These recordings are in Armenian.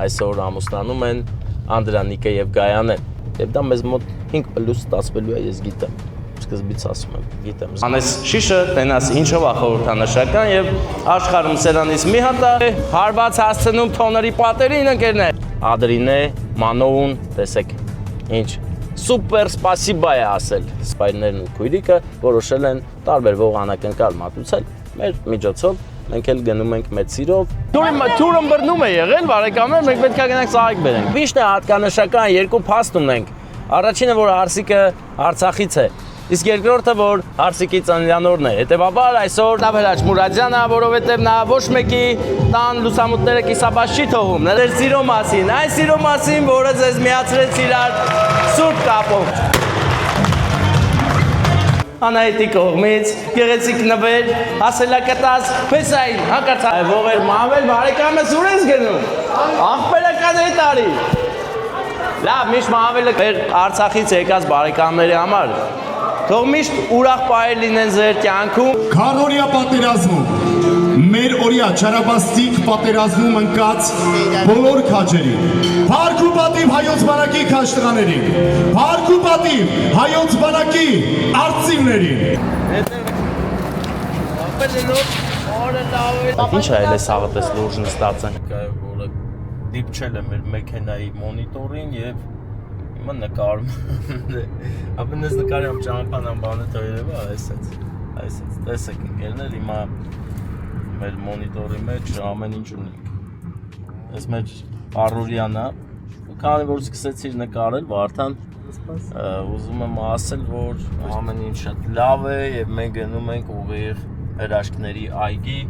այսօր ամուսնանում են Անդրանիկը եւ Գայանեն։ Եվ դա մեզ մոտ 5+10 բլու է, ես գիտեմ։ Սկզբից ասում եմ, գիտեմ։ Անես շիշը տենաս ինչով է խորհրդանշական եւ աշխարհում սրանից մի հատ է հարված հասցնում թոների պատերին ընկերներ։ Ադրինե, Մանոուն, տեսեք, ինչ սուպեր սպասիբա է ասել։ Սպայրներն ու քույրիկը որոշել են տարբերվող անակնկալ մատուցել մեր միջոցով։ Մենք էլ գնում ենք մեծ սիրով։ Թուրը բռնում է եղել, բարեկամներ, մենք պետք է գնանք ծաղիկ բերենք։ Միշտ է հատկանշական երկու փաստ ունենք։ Առաջինը, որ Արսիկը Արցախից է, իսկ երկրորդը, որ Արսիկի ծննդյանօրն է։ Հետևաբար այսօր Տավերաջ Մուրադյանը, որովհետև նա ոչ մեկի տան լուսամուտները կիսաբաց չի թողում։ Նրա սիրո մասին, այն սիրո մասին, որը ձեզ միացրեց իրար սուրբ կապով։ Անայտի կողմից, գեղեցիկ նվեր, ասելակտած, պեսային, հանկարծ ողեր մավել, բարեկամս ուր ես գնում, աղբերական է տարի։ Լավ, միշտ մավելը մեր Արցախից եկած բարեկամների համար, թող միշտ ուրախ պահեր լինեն ձեր կյանքում։ Քարորիա պատերազմում, մեր օրյա չարաբաստիկ պատերազմում ընկած բոլոր քաջերին, փառք ու պատիվ հայոց բանակի քաջտղաներին, փառք ու պատիվ հայոց բանակի արծիվներին։ Ինչ է այս աղտես լուրջ նստած են, որը դիպչել է մեր մեքենայի մոնիտորին եւ հիմա նկարում։ Ապա ես նկարում ճանապարհան բանը թողել է, այսպես, տեսեք ընկերներ, հիմա մեր մոնիտորի մեջ ամեն ինչ ունենք։ Այս մեր առօրյան է, քանի որ սկսեցիր նկարել, Վարդան, ուզում եմ ասել, որ ամեն ինչ շատ լավ է եւ մենք գնում ենք ուղիղ հրաշքների այգի,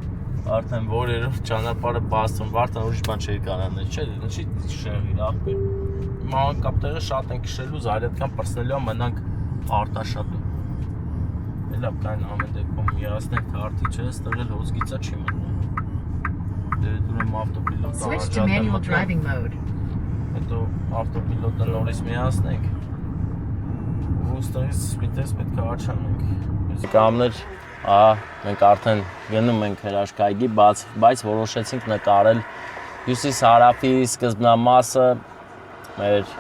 արդեն որերով ճանապարհը բացվում, Վարդան ուրիշ բան չի կարանել, չէ՞, ինչի շեղիր ախպեր։ Մանկապտերը շատ են քշելու, զայրատկան պրսնելու մնանք արտաշատում։ Լավ, կային ամեն դեպքում միացնենք քարտի չէ, ստեղել հոսքիցա չի մտնում։ Դե դուրեմ ավտոպիլոտը առաջատեմ։ Հետո ավտոպիլոտը նորից միացնենք։ Ու ստեղից սպիտես պետք է աչանենք։ Կամներ, մենք արդեն գնում ենք հրաշքայգի, բայց որոշեցինք նկարել հյուսիս-հարավի սկզբնամասը մեր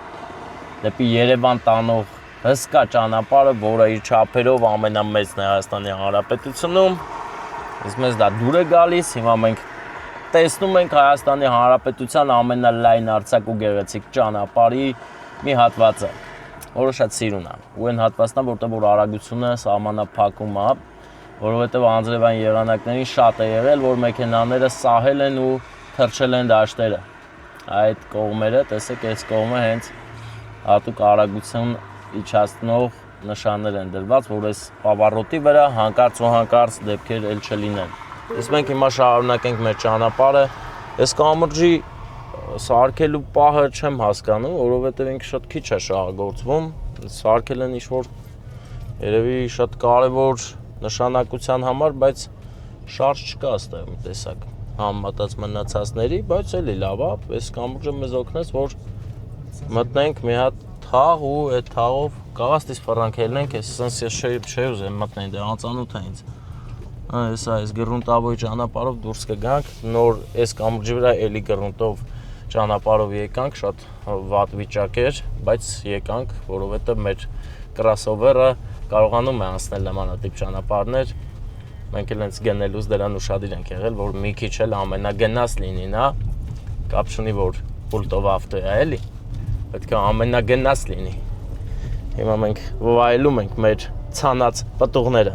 դեպի Երևան տանող հսկա ճանապարհը, որը իր չափերով ամենամեծն է Հայաստանի Հանրապետությունում։ Իսկ մեզ դա դուր է գալիս, հիմա մենք տեսնում ենք Հայաստանի Հանրապետության ամենալայն արձակ ու գեղեցիկ ճանապարհի մի հատվածը, որը շատ սիրուն է։ Ու այն հատվածն է, որտեղ որ արագությունը սահմանափակում է, որովհետև անձրևային եղանակներին շատ է եղել, որ մեքենաները սահել են ու թռչել են դաշտերը։ Այդ կողմերը, տեսեք, այս կողմը հենց հատուկ արագություն իջացնող նշաններ են դրված, որ այս պավառոտի վրա հանկարծ ու հանկարծ դեպքեր էլ չլինեն։ Իսկ մենք հիմա շարունակենք մեր ճանապարհը։ Այս կամրջի սարքելու պահը չեմ հասկանում, որովհետև ինքը շատ քիչ է շահագործվում։ Սարքել են ինչ-որ երևի շատ կարևոր նշանակության համար, բայց շարժ չկա այստեղ մի տեսակ համեմատած մնացածների, բայց էլի լավ է, այս կամուրջը մեզ օգնեց, որ մտնենք մի հատ թաղ ու այդ թաղով կաղաստից ֆրանկ ելնենք, այսպես ես չէի ուզում մտնել, դե անծանոթ է ինձ։ Այս գրունտավոյ ճանապարհով դուրս կգանք, նոր այս կամուրջի վրա էլի գրունտով ճանապարհով եկանք, շատ վատ վիճակ էր, բայց եկանք, որովհետև մեր կրասովերը կարողանում է անցնել նմանատիպ ճանապարհներ։ Մենք էլ հենց գնելուց դրան ուշադիր ենք եղել, որ մի քիչ էլ ամենագնաց լինի նա, կապ չունի, որ պուլտով ավտո է, էլի, պետք է ամենագնաց լինի։ Հիմա մենք վայելում ենք մեր ցանած պտուղները։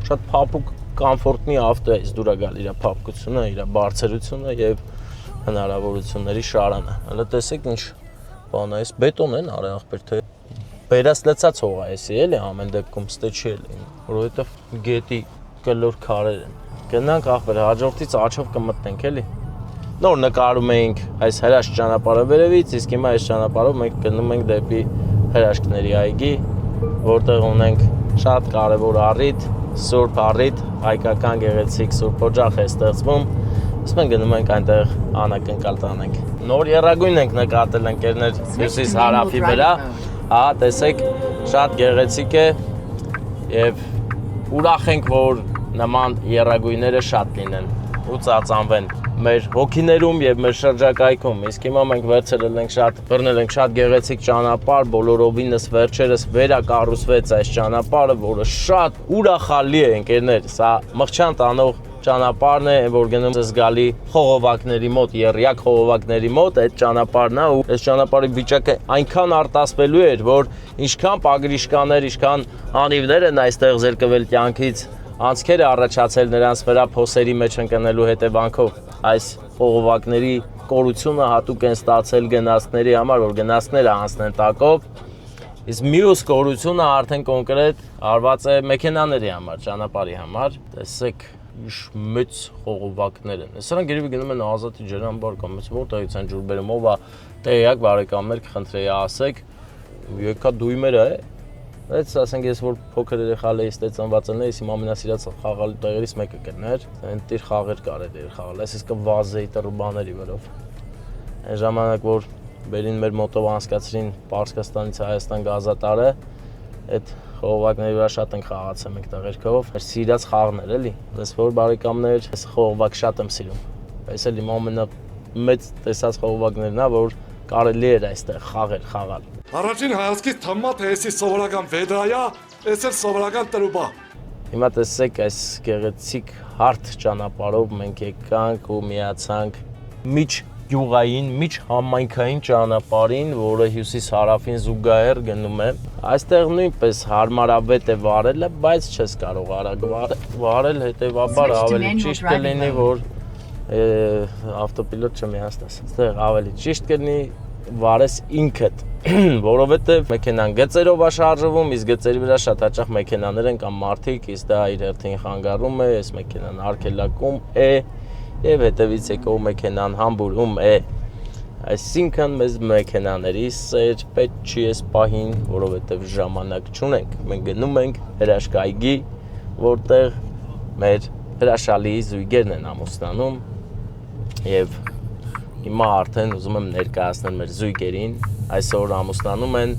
Շատ փափուկ, կոմֆորտնի ավտո է, դուր է գալ իր փափկությունը, իր բարձրությունը եւ հնարավորությունների շարանը։ Հələ տեսեք ինչ բան է, այս բետոն են արել ախպեր թե բերած լցած հող է էսի, էլի ամեն դեպքում ստե չի լինի, որովհետեւ գետի կլոր քարեր են։ Գնանք ախպեր, հաջորդից աչով կմտնենք, էլի։ Նոր նկարում էինք այս հրաշք ճանապարհը վերևից, իսկ հիմա այս ճանապարհով մենք գնում ենք դեպի հրաշքների այգի, որտեղ ունենք շատ կարևոր առիթ, սուրբ առիթ, հայկական գեղեցիկ սուրբ օջախ է ստեղծվում։ Իսկ մենք գնում ենք այնտեղ անակնկալ տանենք։ Նոր եռագույն ենք նկատել ընկերներ հյուսիս հարավի վրա, տեսեք, շատ գեղեցիկ է եւ ուրախ ենք, որ նման եռագույնները շատ լինեն ու ծածանվեն մեր հոգիներում եւ մեր շրջակայքում։ Իսկ հիմա մենք վերցրել ենք բռնել ենք շատ գեղեցիկ ճանապարհ, բոլորովինս վերջերս վերակառուցվեց այս ճանապարհը, որը շատ ուրախալի է, ընկերներ։ Սա մղջան տանող ճանապարհն է, որ գնում է զգալի խողովակների մոտ, երրյակ խողովակների մոտ, այդ ճանապարհն է ու այս ճանապարհի վիճակը այնքան արտասվելու էր, որ ինչքան պագրիշկաներ, ինչքան անիվներ են այստեղ զրկվել կյանքից, անցքեր է առաջացել նրանց վրա փոսերի մեջ ընկնելու հետևանքով։ Այս խողովակների կորությունը հատուկ են ստացել գնացքների համար, որ գնացքները անցնեն տակով, իսկ մյուս կորությունը արդեն կոնկրետ արված է մեքենաների համար, ճանապարհի համար։ Տեսեք ինչ մեծ խողովակներ են։ Սրանք երևի գնում են Ազատի ջրամբար կամ որտեղից են ջուր բերում, ով է տեղյակ բարեկամներ կխնդրեի ասեք, եկա դույմերը է։ Բայց ասենք ես որ փոքր երեխա էի, ստե ծնված էի, իմ ամենասիրած խաղալու տեղերից մեկը կներ, այնտեղ խաղեր կարելի էր խաղալ, այսինքն վազեի տրուբաների վրով։ Այն ժամանակ որ բերին մեր մոտով անցկացրին Պարսկաստանից Հայաստան գազատարը, այդ խողովակների վրա շատ ենք խաղացել մենք տղերքով, մեր սիրած խաղն էր էլի, ես որ բարեկամներ, այս խողովակ շատ եմ սիրում, այս էլ իմ ամենամեծ տեսած խողովակներն է, որ կարելի էր այստեղ խաղալ։ Առաջին հայացքից թվում է թե էսի սովորական վեդրայա, էս էլ սովորական տրուբա։ Հիմա տեսեք այս գեղեցիկ հարթ ճանապարհով մենք եկանք ու միացանք միջգյուղային, միջհամայնքային ճանապարհին, որը հյուսիս-հարավին զուգահեռ գնում է։ Այստեղ նույնպես հարմարավետ է վարելը, բայց չես կարող արագ վարել, հետևաբար ավելի ճիշտ կլինի, որ ավտոպիլոտ չմիացնես։ Այստեղ ավելի ճիշտ կլինի վարես ինքդ, որովհետև մեքենան գծերով է շարժվում, իսկ գծերի վրա շատ հաճախ մեքենաներ են կամ մարդիկ, իսկ դա իր հերթին խանգարում է, այս մեքենան արգելակում է եւ հետևից եկող մեքենան համբուրում է։ Այսինքն մեզ մեքենաների սեր պետք չի էս պահին, որովհետև ժամանակ չունենք։ Մենք գնում ենք հրաշքայգի, որտեղ մեր հրաշալի զույգերն են ամուսնանում եւ հիմա արդեն ուզում եմ ներկայացնել մեր զույգերին, այսօր ամուսնանում են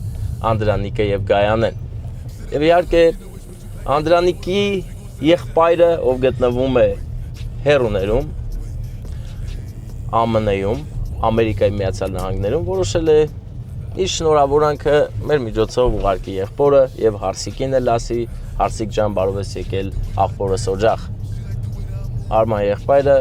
Անդրանիկը եւ Գայանեն։ Եվ իհարկե Անդրանիկի եղբայրը, ով գտնվում է հեռուներում, ԱՄՆ-ում, Ամերիկայի Միացյալ Նահանգներում, որոշել է իր շնորհավորանքը մեր միջոցով ուղարկի եղբորը եւ Հարսիկին էլ ասի, Հարսիկ ջան, բարով ես եկել աղբորս օջախ։ Արման եղբայրը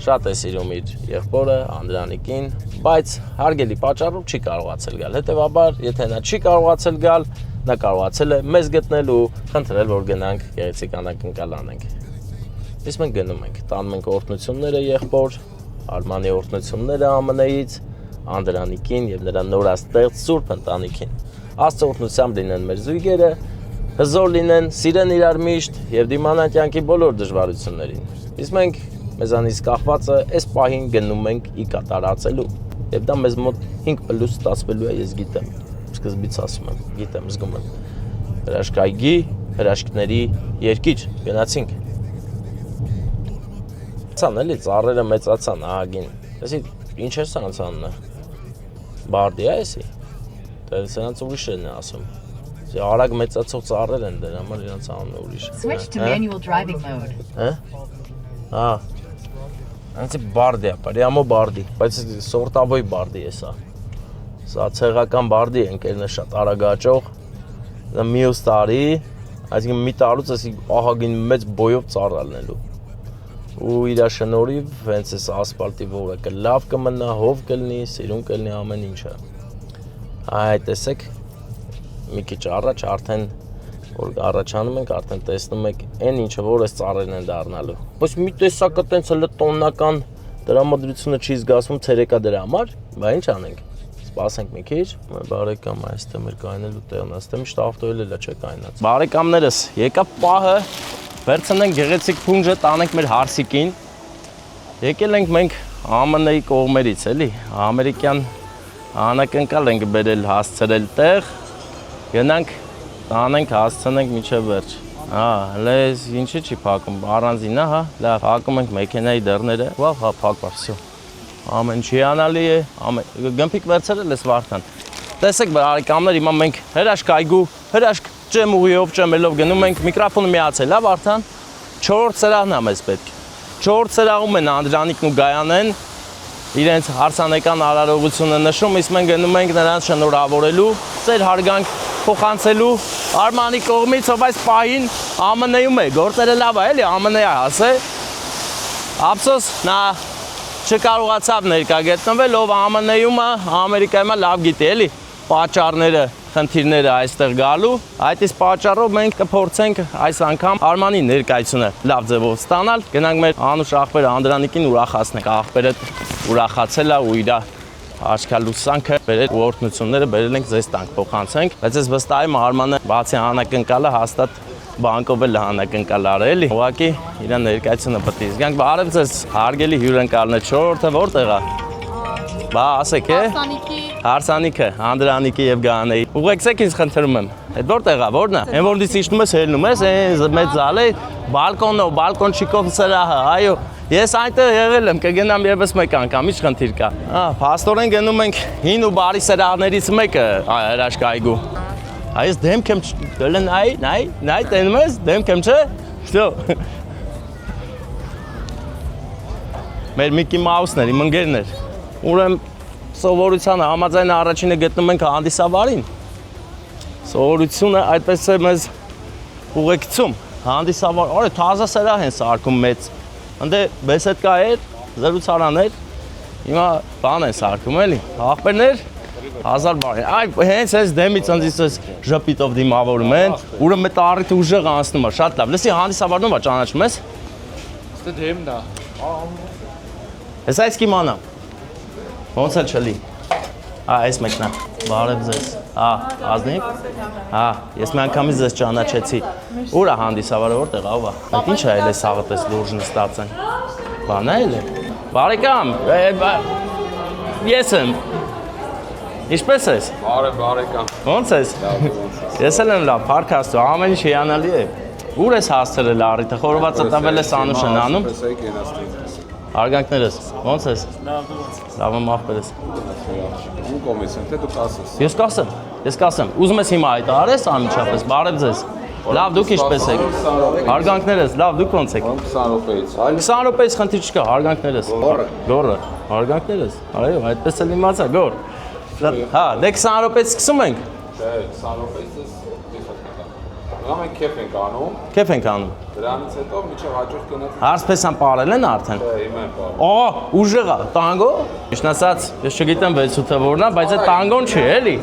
շատ է սիրում իր եղբորը Անդրանիկին, բայց հարգելի պատճառով չի կարողացել գալ։ Հետևաբար, եթե նա չի կարողացել գալ, նա կարողացել է մեզ գտնել ու խնդրել, որ գնանք գեղեցիկ անակնկալ անենք։ Իսկ մենք գնում ենք, տանում ենք օրհնությունները եղբոր, Արմանի օրհնությունները ԱՄՆ-ից, Անդրանիկին եւ նրա նորաստեղծ Սուրբ ընտանիքին։ Աստծո օրհնությամբ լինեն մեր զույգերը, հզոր լինեն, սիրեն իրար միշտ եւ դիմանան կյանքի բոլոր դժվարություններին։ Իսկ մենք մեզանից կախվածը այս պահին գնում ենք ի կատարածելու եւ դա մեզ մոտ 5+ ստացվելու է, ես գիտեմ, սկզբից ասում եմ, գիտեմ, զգում եմ։ Հրաշքայգի, հրաշքների երկիր, գնացինք։ Ցան էլի ծառերը մեծացան ահագին։ Այսի ինչ է սանցանն է։ Բարդի է էսի։ Դա սրանց ուրիշ են ասում։ Արագ մեծացող ծառեր են դրա համար իրանց անունը ուրիշ է։ Switch to manual driving mode. Հա։ Անցի բարդի է, պարյամո բարդի, բայց սորտավոյ բարդի է սա։ Սա ցեղական բարդի է, ընկերն է շատ արագ աճող։ Դա մյուս տարի, այսինքն մի տարուց էսի ահագին մեծ բոյով ծառ ալնելու։ Ու իր շնորհիվ հենց այս ասֆալտի որակը լավ կմնա, հով կլինի, սիրուն կլինի ամեն ինչը։ Այ տեսեք, մի քիչ առաջ արդեն որ առաջանում ենք, արդեն տեսնում եք այն ինչը որ այս ծառերն են դառնալու։ Բայց մի տեսակը տենց հələ տոննական դրամատրությունը չի զգացվում ցերեկա դրա համար, բա ինչ անենք։ Սպասենք մի քիչ, բարեկամ այստեղ մեր կայնելու տեղն է, այստեղ միշտ ավտոյել էլա չէ կայնած։ Բարեկամներս, եկա պահը վերցնենք գեղեցիկ փունջը, տանենք մեր Հարսիկին։ Եկել ենք մենք ԱՄՆ-ի կողմերից, էլի, ամերիկյան անակնկալ ենք բերել, հասցրել տեղ, գնանք, տանենք, հասցնենք մինչև վերջ։ Հա, հələ ինչի չի փակում, առանձին է, հա, լավ, փակում ենք մեքենայի դռները, վավ, հա, փակվար, всё։ Ամեն չի անալի է, գմփիկ վերցրել ես Վարդան։ Տեսեք, բարեկամներ, հիմա մենք հրաշքայգու, հրաշք ճեմ ուղիով, ճեմելով գնում ենք, միկրոֆոնը միացել, հա, Վարդան։ 4-րդ սրահն է մեզ պետք։ 4 սրահում են Անդրանիկն ու Գայանեն իրենց հարսանեկան արարողությունը նշում, իսկ մենք գնում ենք նրանց շնորհավորելու, ծեր հարգանք փոխանցելու Արմանի կողմից, ով այս պահին ԱՄՆ-ում է, գործերը լավ է, էլի ԱՄՆ-ը հասե։ Ափսոս նա չկարողացավ ներկա գտնվել, ով ԱՄՆ-ում է, Ամերիկայում է, լավ գիտի, էլի պատճառները, խնդիրները այստեղ գալու, այդ իսկ պատճառով մենք կփորձենք այս անգամ Արմանի ներկայությունը լավ ձևով ստանալ, գնանք մեր անուշ աղբերը Անդրանիկին ուրախացնենք, աղբերը ուրախացել է ու իր աչքալուսանքը բերել ու օրհնությունները բերել ենք ձեզ տանք փոխանցենք, բայց ես վստահ եմ Արմանը բացի անակնկալը հաստատ բանկով էլ անակնկալ արել էլի, ուղղակի իր ներկայությունը պետք է զգանք, բարև ձեզ հարգելի հյուրընկալներ, 4-րդը որտեղ է։ Բա ասեք է։ Հարսանիքը, Անդրանիկի եւ Գայանեի։ Ուղեկցեք ինձ խնդրում եմ։ Այդ որտեղ է, որն է։ Այն որ դից իջնում ես, հելնում ես, այն մեծ զալ է, բալկոնով, բալկոնչիկով սրահը, այո։ Ես այնտեղ եղել եմ, կգնամ եւս մեկ անգամ, ինչ խնդիր կա։ Փաստորեն գնում ենք հին ու բարի սրահներից մեկը հրաշքայգու։ Այս դեմք եմ դելն նայ, տենում ես, դեմք եմ չէ։ Շո։ Մեր Միկի Մաուսն էր, իմ ընկերն էր։ Ուրեմն սովորությանը համաձայն առաջինը գտնում ենք հանդիսավարին։ Սովորությունը այդպես է մեզ ուղեկցում։ Հանդիսավար, օրը թազա սրահ են սարքում մեծ։ Ընդ բեսեդկա էր, զրուցարաներ։ Հիմա բան են սարքում էլի։ Աղբերներ 1000 բարի։ Այ հենց այս դեմից ընձից այս ժպիտով դիմավորում են։ Ուրեմն մեծ առիթ ուժեղ անցնում է, շատ լավ։ Լսի հանդիսավարն ով է ճանաչում ես։ Ստե դեմն է։ Ես այս կիմանամ։ Ոնց էլ չլի։ Այս մեկն է։ Բարև ձեզ։ Ազնիվ։ Ես մի անգամից ձեզ ճանաչեցի։ Ուր է հանդիսավարը, որտեղ ով է։ Այդ ի՞նչ է այլ է սաղը պես լուրջ նստած են։ Բան է էլ։ Բարեկամ, ես եմ։ Ինչպես ես։ Բարեկամ։ Ոնց ես։ Ես էլ եմ լավ, փառք Աստծո, ամեն ինչ հիանալի է։ Ուր ես հասցրել առիթը, խորովածը տվել ես Անուշն անում։ Հարգանքներս, ոնց ես։ Լավ եմ աղբերս։ Ու կոմես եմ, թե դու կասես։ Ես կասեմ, ուզում ես հիմա այդ արես անմիջապես, բարև ձեզ։ Լավ, դուք ինչպես եք։ Հարգանքներս, լավ, դուք ոնց եք։ 20 րոպեից։ 20 րոպեից խնդիր չկա, հարգանքներս։ Գոռը, հարգանքներս։ Այո, այդպես էլ իմացա, գոռ։ Հա, դե 20 րոպեից սկսում ենք։ Չէ, 20 րոպեից մենք քեֆ ենք անում։ Քեֆ ենք անում։ Դրանից հետո միջև հաջորդ կնած։ Հարսպեսան պարել են արդեն։ Չէ, հիմա եմ պարել։ Օ, ուժեղ է, տանգո։ Ճիշտ ասած, ես չգիտեմ 6-ը որն է, բայց այդ տանգոն չի, էլի։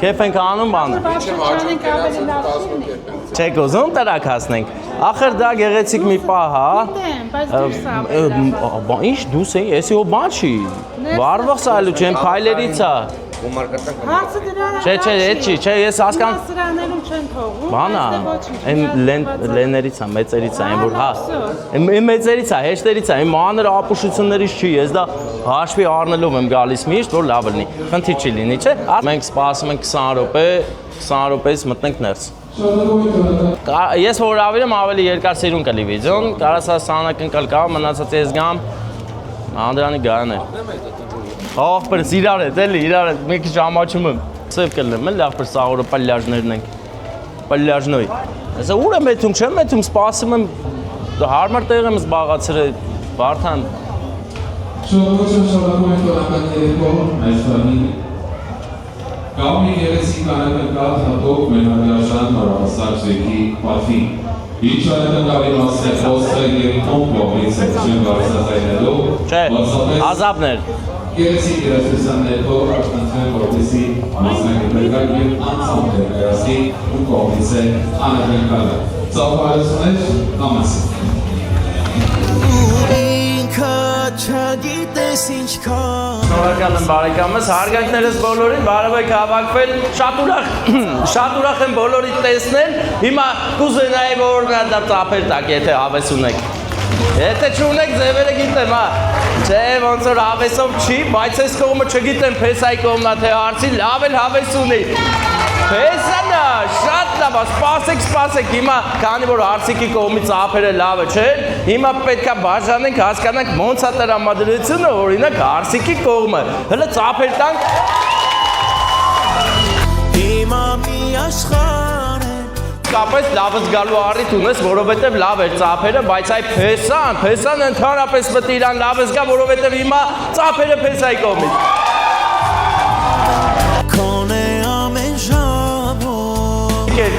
Քեֆ ենք անում բանը։ Միջև հաջորդ կնած կազմում քեֆ ենք։ Չեք ուզում տրակ հասնենք։ Ախր դա գեղեցիկ մի պահ, հա։ Ինչ դուս էի, էսի հո բան չի։ Վարվող սալու չեմ փայլերից է։ Հարցը դրան Չէ, այդ չի, չէ, ես հասկանում։ սրաներում չեն թողում։ Բանա, այն լեներից է, մեծերից է, այն որ հա։ Այն մեծերից է, հեշտերից է, այն մանր ապուշություններից չի, ես դա հաշվի առնելով եմ գալիս միշտ, որ լավ լինի։ Խնդիր չի լինի, չէ։ Մենք սպասում ենք 20 րոպե, 20 րոպեից մտնենք ներս։ Ես որ ավելի երկար սիրուն կլի վիդեոն, կարաս անակնկալ կա, մնացած ես գամ Անդրանիկ Գայանն է։ Աղբերս իրար հետ, էլի, իրար հետ, մի քիչ ամաչում եմ։ Սև կլեմ, էլի աղբեր սաղորը պալյաժներն ենք։ Պալյաժնոյ։ Այսա ուր եմ եթում, չեմ եթում, սպասում եմ, հարմար տեղ եմ զբաղացրել, Վարդան։ Շնորհակալություն շնորհակալ ենք օրական երեկոն այս բանի։ Գամի երեսի կանեկալ հատող մենագրաշան նորավասար ձեքի պատվին։ Ինչ անակնկալի մասն է խոսքը և կոմպլոմից է չեն վարսատայնելով։ Չէ, ազապներ։ Երեսի երեսության ներքո աշնանցեն որովհետեսի մասնակետական և անցամ ներկայացի ու կողմից է անակնկալը։ Ծավալություններ կամասի։ Շնորհակալ եմ բարեկամս, հարգանքներս բոլորին, բարև եք հավաքվել, շատ ուրախ եմ բոլորիդ տեսնել, հիմա կուզենայի որ դա ծափեր տակ, եթե հավես ունեք, եթե չունեք ձևերը գիտեմ, չէ ոնց որ հավեսով չի, բայց ես կողմը չգիտեմ փեսայի կողմնա թե հարցի, լավ էլ հավես ունի, փեսանա, շատ լավ, սպասեք, հիմա քանի որ հարցիկի կողմից ծափերը լավը չէ, հիմա պետքա բաժանենք, հասկանանք ոնց է տրամադրությունը, օրինակ հարցիկի կողմը, հələ ծափեր տանք։ Հիմա մի աշխարհ է, իսկապես լավս գալու առիթ ունես, որովհետև լավ էր ծափերը, բայց այ փեսան ընդհանրապես պետք է իրան լավս գա, որովհետև հիմա ծափերը փեսայի կողմից։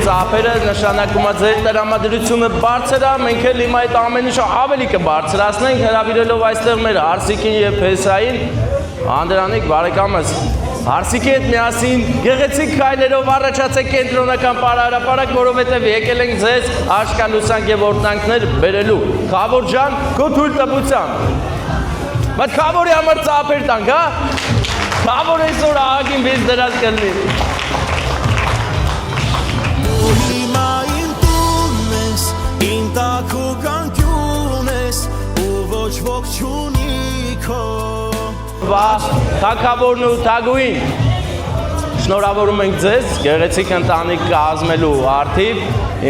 Ծափերը նշանակում է ձեր տրամադրությունը բարձր է, մենք էլ հիմա այդ ամեն ինչը ավելի կբարձրացնենք, հրավիրելով այստեղ մեր Հարսիկին եւ Փեսային, Անդրանիկ բարեկամս, Հարսիկի հետ միասին գեղեցիկ քայլերով առաջացեք կենտրոնական պարահրապարակ, որովհետև եկել ենք ձեզ աշկալուսանք եւ օրտնանքներ բերելու։ Խավոր ջան, քո թույլ տպությամբ։ Բայց Խավորի համար ծափեր տանք, հա։ Խավոր այսօր ահագին վիզ դրած կլինի։ Վա, թագավորն ու թագուհին, շնորհավորում ենք ձեզ գեղեցիկ ընտանիք կազմելու արդիվ,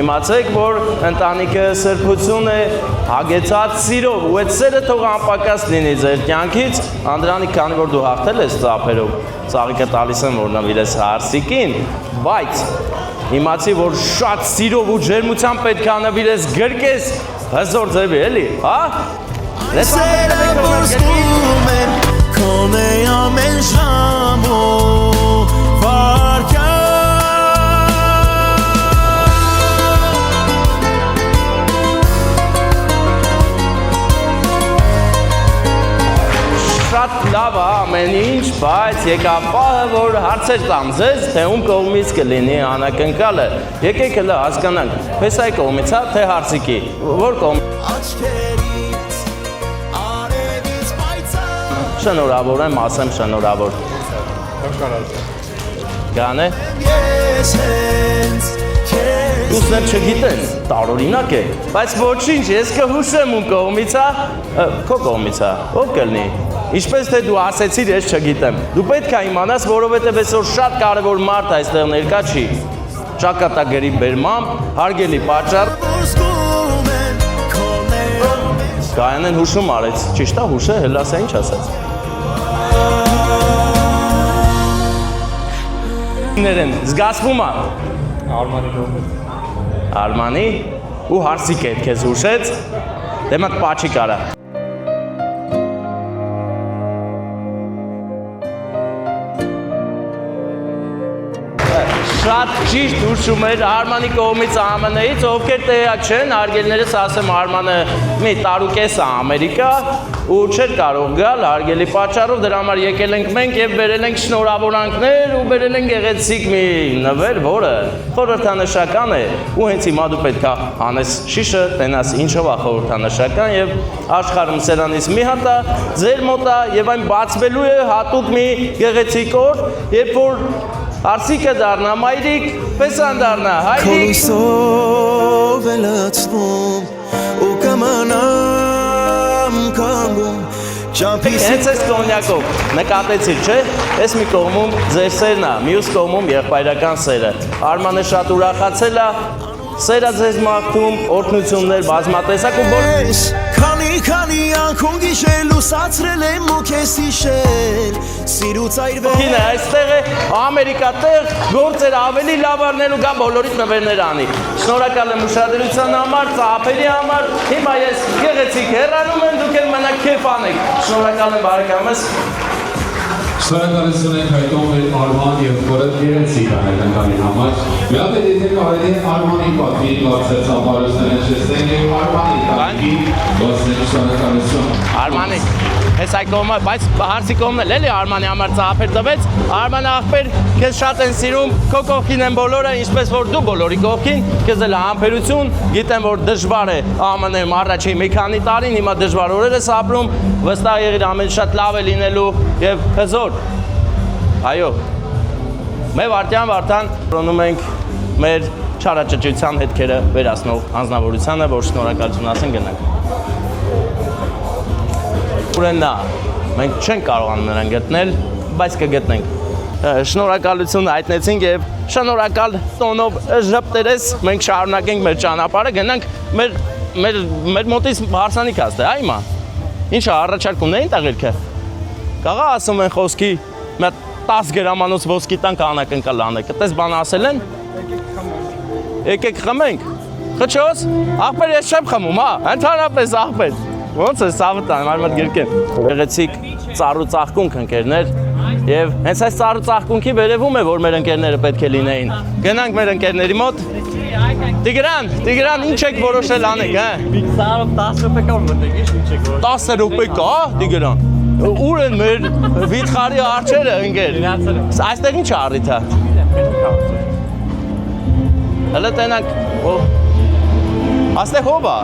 իմացեք, որ ընտանիքը սրբություն է, հագեցած սիրով, ու այդ սերը թող անպակաս լինի ձեր կյանքից, Անդրանիկ, քանի որ դու հաղթել ես ծափերով, ծաղիկը տալիս եմ, որ նվիրես Հարսիկին, բայց իմացի, որ շատ սիրով ու ջերմությամբ պետք է նվիրես գրկես, հզոր ձևի, էլի, հա? Քոնե ամեն ժամով վարկյան Շատ լավ է ամեն ինչ, բայց եկավ պահը, որ հարցեր տամ ձեզ, թե ում կողմից կլինի անակնկալը։ Եկեք հլը հասկանանք, Փեսայի կողմից, հա, թե Հարսիկի, որ կողմից։ Շնորհավոր եմ, ասեմ շնորհավոր։ Գան է։ Ուսներ չգիտեն, տարօրինակ է, բայց ոչինչ, ես կհուշեմ ում կողմից է, քո կողմից է, ով կլինի։ Ինչպես թե դու ասեցիր, ես չգիտեմ։ Դու պետք է իմանաս, որովհետև այսօր շատ կարևոր մարդ այստեղ ներկա չի։ Ճակատագրի բերմամբ, հարգելի պատճառ։ Գայանեն հուշում արեց, ճիշտ է հուշը, հելասա ինչ ասաց։ Զգացվում է Արմանի ու Հարսիկ հետ քեզ հուշեց, դե մատ պաչի կարա։ Շատ ճիշտ հուշում էր Արմանի կողմից ԱՄՆ-ից, ովքեր տեղյակ չեն, հարգելիներս ասեմ Արմանը մի տարուկես է Ամերիկա ու չէր կարող գալ հարգելի պատճառով, դրա համար եկել ենք մենք եւ բերել ենք շնորհավորանքներ ու բերել ենք գեղեցիկ մի նվեր, որը խորհրդանշական է ու հենց հիմա դու պետք է հանես շիշը, տենաս ինչով է խորհրդանշական եւ աշխարհում սրանից մի հատ է, ձեր մոտ է եւ այն բացվելու է հատուկ մի գեղեցիկ օր, երբ որ Հարսիկը դառնա մայրիկ, Փեսան դառնա հայրիկ։ Քոլսով լացվում ու կմանամ կանգում Հենց այս կոնյակով նկատեցիր, չէ՞, այս մի կողմում ձեր սերն է, մյուս կողմում եղբայրական սերը։ Արմանը շատ ուրախացել է, սերա ձեզ մաղթում, օրհնություններ բազմատեսակ ու բոլոր Քանի անկում գիշեր լուսացրել եմ ու քեզ հիշել Սիրուց այրվել Կինը այստեղ է, Ամերիկա տեղ, գործեր ավելի լավ արնել ու գա բոլորիդ նվերներ անի Շնորհակալ եմ ուշադրության համար, ծափերի համար Հիմա ես գեղեցիկ հեռանում եմ, դուք էլ մենակ քեֆ անեք Շնորհակալ եմ բարեկամս Շնորհակալություն ենք հայտնում մեր Արման եւ որը գեղեցիկ անակնկալի համար։ Մի հատ եթե կարելի է Արմանի պատվին բացել ծափարոցները շեստեն եւ Արմանի տակի բացել շնորհակալություն։ Արմանի, հես այ կողմը, բայց Հարսի կողմն էլ էլի Արմանի համար ծափեր տվեց։ Արման աղբեր, քեզ շատ են սիրում, քո կողքին են բոլորը, ինչպես որ դու բոլորի կողքին, քեզ էլ համբերություն, գիտեմ որ դժվար է ԱՄՆ-ում առաջին մի քանի տարին, հիմա դժվար օրեր ես ապրում, վստահ եղիր ամեն շատ լավ է լինելու եւ հզոր Այո, մեր Վարդան որոնում ենք մեր չարաճճության հետքերը վերացնող անձնավորությանը, որ շնորհակալություն ասեն գնանք։ Ուրենա, մենք չենք կարողանում նրան գտնել, բայց կգտնենք։ Շնորհակալություն հայտնեցինք եւ շնորհակալ տոնով ժպտերես մենք շարունակենք մեր ճանապարհը, գնանք մեր մոտից հարսանիք հաստե, այ հիմա։ Ինչա առաջարկում էին տաղերքը։ Կաղա ասում են խոսքի, մի 10 գրամանոց ոսկի տանք անակնկալ անեք։ Այդպես բան ասել են։ եկեք խմենք։ Խչոս, աղբեր ես չեմ խմում, հա, ընդհանրապես աղբեր։ Ոնց է Սավտան, մարմատ գրկեմ։ Գեղեցիկ ծառու ծաղկունք ընկերներ, եւ հենց այս ծառու ծաղկունքի վերևում է, որ մեր ընկերները պետք է լինեին։ Գնանք մեր ընկերների մոտ։ Տիգրան, ինչ եք որոշել անեք, հա։ 10 րոպե կա մտեք, ինչ եք որոշել։ 10 րոպե կա, Տիգրան։ Ուր են մեր վիթխարի արջերը, ընկեր։ Այստեղ ինչ առիթ է։ Հələ տենանք, աստեղ հով է։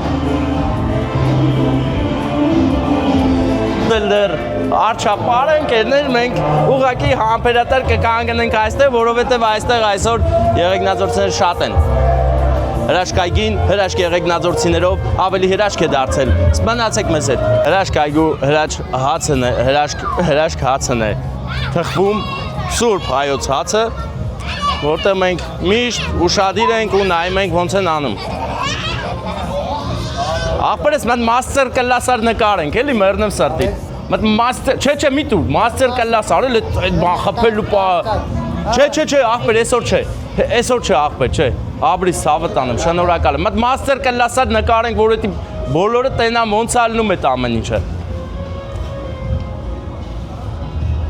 Դեր արջապար ընկերներ մենք ուղղակի համբերատար կկանգնենք այստեղ, որովհետև այստեղ այսօր եղեգնաձորցիներ շատ են։ Հրաշքայգին հրաշք եղեգնաձորցիներով ավելի հրաշք է դարձել։ Սպանացեք մեզ հետ։ Հրաշքայգու հրաշք հացն է թխվում Սուրբ հայոց հացը, որտեղ մենք միշտ ուշադիր ենք ու նայում ենք ոնց են անում։ Աղբերս մենք մաստեր կլասար նկարենք, էլի մեռնեմ սրտի։ Մենք մաստեր, չէ, մի տուր, մաստեր կլասար, էլի այդ բան խփելու պա։ Չէ, աղբեր, այսօր չէ աղբեր, չէ։ Աբրի սավը տանեմ, շնորհակալ եմ։ Մենք մաստեր կլասար նկարենք, որովհետեւ բոլորը տենամ ոնց ալնում է ամեն ինչը։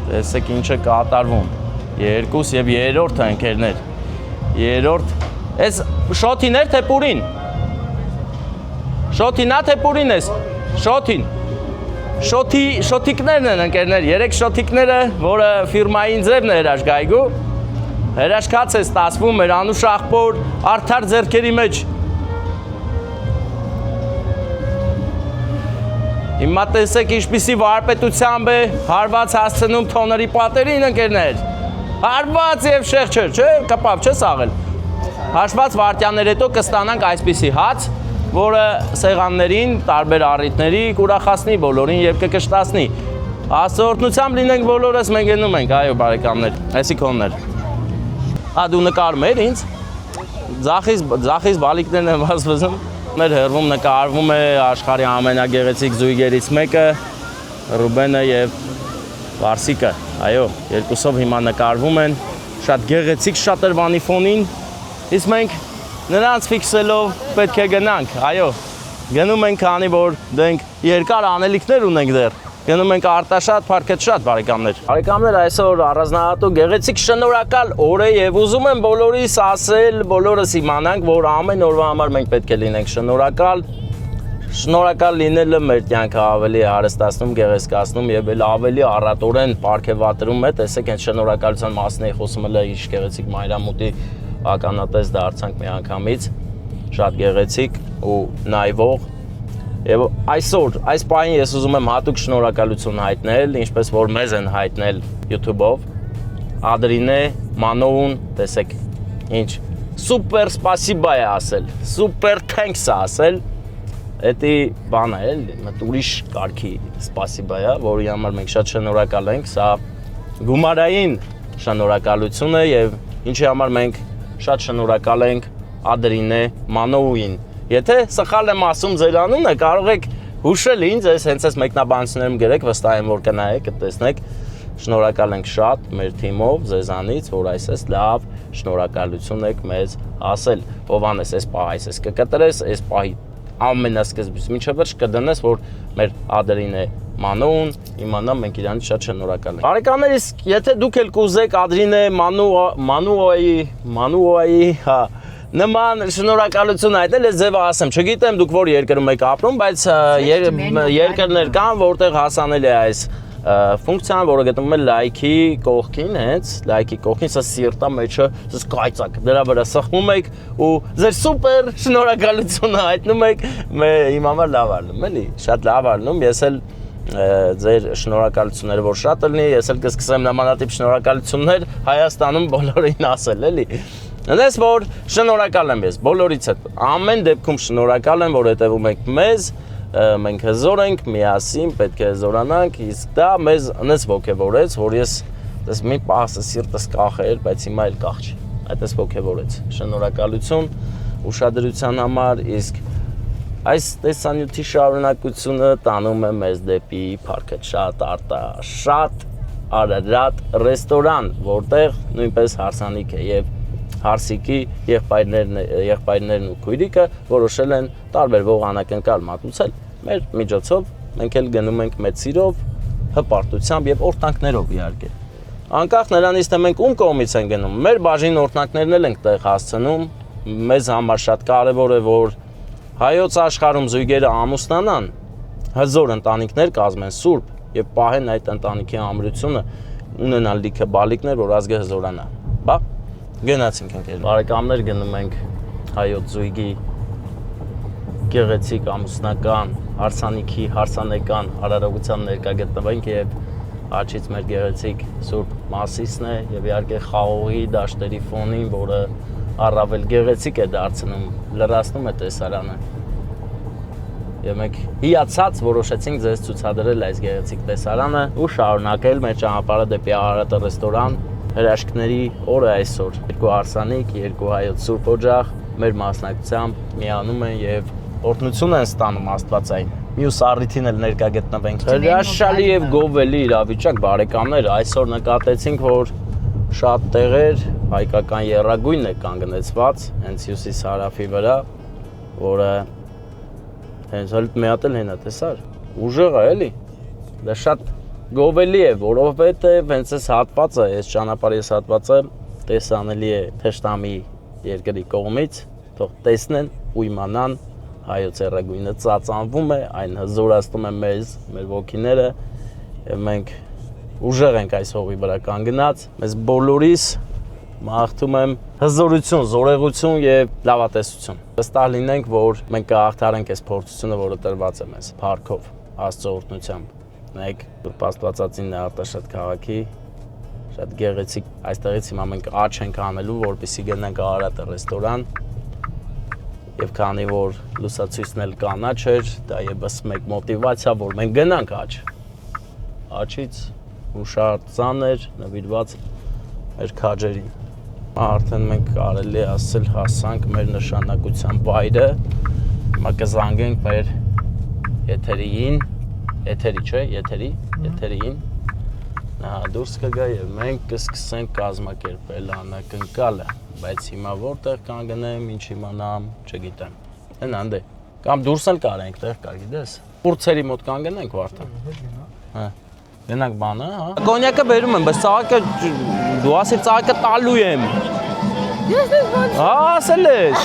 Տեսեք ինչ է կատարվում։ Երկուս եւ երրորդը ընկերներ։ Երրորդ, այս շոթիներ թե պուրին։ Շոթինա թե պուրին ես, շոթին, շոթիկներն են ընկերներ, 3 շոթիկները, որը ֆիրմային ձևն է հրաշքայգու, հրաշքած է ստացվում մեր անուշ աղբոր արդար ձեռքերի մեջ։ Հիմա տեսեք ինչպիսի վարպետությամբ է հարված հասցնում թոների պատերին ընկերներ, հարված եւ շեղջեր, չէ, կպավ չես աղել, հաշված վարտյաններ հետո կստանանք այսպիսի հաց, որը սեղաններին, տարբեր առիթների կուրախացնի բոլորին եւ կկշտացնի։ Աստծորտնությամբ լինենք բոլորս, մենք գնում ենք, այո բարեկամներ, այսի քոններ։ Ա դու նկարում ես ինձ։ Ձախից բալիկներն են վազվզում։ Մեր հերվում նկարվում է աշխարհի ամենագեղեցիկ զույգերից մեկը, Ռուբենը եւ Վարսիկը։ Այո, երկուսով հիմա նկարվում են, շատ գեղեցիկ շատրվանի ֆոնին։ Իսկ մենք նրանց ֆիքսելով պետք է գնանք, այո, գնում ենք քանի որ դենք երկար անելիքներ ունենք դեռ, գնում ենք Արտաշատ, Փարքեթշատ բարեկամներ։ Բարեկամներ, այսօր առանձնահատուկ գեղեցիկ շնորհակալ օր է եւ ուզում եմ բոլորիս ասել, բոլորս իմանանք, որ ամեն օրվա համար մենք պետք է լինենք շնորհակալ։ Շնորհակալ լինելը մեր կյանքը ավելի հարստացնում, գեղեցկացնում եւ ավելի առատորեն պարգևատրում է, տեսեք այդ շնորհակալության մասն է խոսում էլ ինչ գեղեցիկ մայրամուտի ականատես դարձանք մի անգամից, շատ գեղեցիկ ու նայվող եւ այսօր, այս պահին ես ուզում եմ հատուկ շնորհակալություն հայտնել, ինչպես որ մեզ են հայտնել YouTube-ով, Ադրինե, Մանոուն, տեսեք, ինչ, սուպեր սպասիբա է ասել, սուպեր թենքս է ասել, էդի բան է, մտ ուրիշ կարգի սպասիբա է, որի համար մենք շատ շնորհակալ ենք, սա գումարային շնորհակալություն է եւ ինչի համար մենք շատ շնորհակալ ենք Ադրինե Մանոուին։ Եթե սխալ եմ ասում ձեր անունը, կարող եք հուշել ինձ, հենց այս մեկնաբանություններում գրեք, վստահ եմ որ կնայեք, կտեսնեք։ Շնորհակալ ենք շատ մեր թիմով, ձեզանից, որ այսպես լավ շնորհակալություն եք մեզ ասել։ Հովանես, այս պահ այսպես կկտրես, այս պահի ամենասկզբից մինչև վերջ կդնես, որ մեր Ադրինե Մանոուն իմանա մենք իրանից շատ շնորհակալ ենք։ Բարեկամներ, իսկ եթե դուք ել կուզեք Ադրինե Մանոուի, հա, նման շնորհակալություն այդել ես ձևը ասեմ, չգիտեմ դուք որ երկրում եք ապրում, բայց երկրներ կան, որտեղ հասանելի է այս ֆունկցիան, որը գտնվում է լայքի կողքին, հենց լայքի կողքին, սա սիրտա մեջը, սա կայծակ, դրա վրա սխմում եք ու ձեր սուպեր շնորհակալությունը հայտնում եք, իմ համար լավ ալնում, էլի, շատ լավ ալնում, ես էլ ձեր շնորհակալությունները որ շատ լինի, ես էլ կսկսեմ նմանատիպ շնորհակալություններ Հայաստանում բոլորին ասել, էլի։ Այնպես որ շնորհակալ եմ ես բոլորից հետ, ամեն դեպքում շնորհակալ եմ, որ հետևում եք մեզ, մենք հզոր ենք, միասին պետք է հզորանանք, իսկ դա մեզ այնպես ոգևորեց, որ ես մի պահ սիրտս կախեր, բայց հիմա էլ կախ չի, այդպես ոգևորեց։ Շնորհակալություն ուշադրության համար, իսկ այս տեսանյութի շարունակությունը տանում է մեզ դեպի Փարքեթշատ, Արտաշատ, Արարատ ռեստորան, որտեղ նույնպես հարսանիք է եւ Հարսիկի եղբայրներն ու քույրիկը որոշել են տարբերվող անակնկալ մատուցել մեր միջոցով, մենք էլ գնում ենք մեծ սիրով, հպարտությամբ եւ օրհնանքներով իհարկե։ Անկախ նրանից թե մենք ում կողմից ենք գնում, մեր բաժին օրհնանքներն էլ ենք տեղ հասցնում, մեզ համար շատ կարեւոր է, որ հայոց աշխարհում զույգերը ամուսնանան, հզոր ընտանիքներ կազմեն, սուրբ եւ պահեն այդ ընտանիքի ամրությունը, ունենալ լիքը բալիկներ, որ ազգը հզորանա։ Բա գնացինք ընկեր։ Բարեկամներ, գնում ենք հայոց զույգի գեղեցիկ ամուսնական հարսանիքի հարսանեկան արարողության ներկա գտնվենք եւ աչից մեր գեղեցիկ Սուրբ Մասիսն է եւ իհարկե խաղողի դաշտերի ֆոնին, որը առավել գեղեցիկ է դարձնում, լրացնում է տեսարանը։ Եվ մենք հիացած որոշեցինք ձեզ ցուցադրել այս գեղեցիկ տեսարանը ու շարունակել մեր ճանապարհը դեպի Արարատը ռեստորան։ Հրաշքների օրը այսօր երկու հարսանիք, երկու հայոց սուրբ օջախ մեր մասնակցությամբ միանում են եւ օրհնություն են ստանում Աստվածային։ Մյուս առիթին էլ ներկա գտնվենք։ Հրաշալի եւ գովելի իրավիճակ, բարեկամներ, այսօր նկատեցինք, որ շատ տեղեր հայկական եռագույնն է կանգնեցված հենց հյուսիս-հարավի վրա, որը հենց մի հատ էլ հենա տեսար, ուժեղ է էլի, դա շատ գովելի է, որովհետև հենց այս հատվածը, այս ճանապարհի այս հատվածը տեսանելի է թշնամի երկրի կողմից, թող տեսնեն ու իմանան հայոց եռագույնը ծածանվում է, այն հզորացնում է մեզ, մեր ոգիները եւ մենք ուժեղ ենք այս հողի վրա կանգնած, մեզ բոլորիս մաղթում եմ հզորություն, զորեղություն եւ լավատեսություն։ Վստահ լինենք, որ մենք կհաղթարենք այս փորձությունը, որը տրված է մեզ փառքով, Աստծո օրհնությամբ։ Նայեք, Աստվածածին է Արտաշատ քաղաքի, շատ գեղեցիկ։ Այստեղից հիմա մենք աճ ենք անելու, որպեսզի գնանք Արարատը ռեստորան։ Եվ քանի որ լուսացույցն էլ կանաչ էր, դա եւս մեկ մոտիվացիա, որ մենք գնանք աճ։ Աճից ու շատ ծանր նվիրված մեր քաջերին։ Արդեն մենք կարելի ասել հասանք մեր նշանակության վայրը։ Հիմա կզանգենք մեր եթերիին, եթերի չէ, եթերիին։ Նա դուրս կգա եւ մենք կսկսենք կազմակերպել անակնկալը, բայց հիմա որտեղ կանգնեմ, ինչ իմանամ, չգիտեմ։ Այնանդե։ Կամ դուրս էլ կարենք, տեղ կար, գիտես։ Կուրցերի մոտ կանգնենք վարդան։ Հա։ Գնանք բանը, հա։ Կոնյակը բերում եմ, բայց ծաղիկը դու ասել ծաղիկը տալու եմ։ Հա, ասել ես։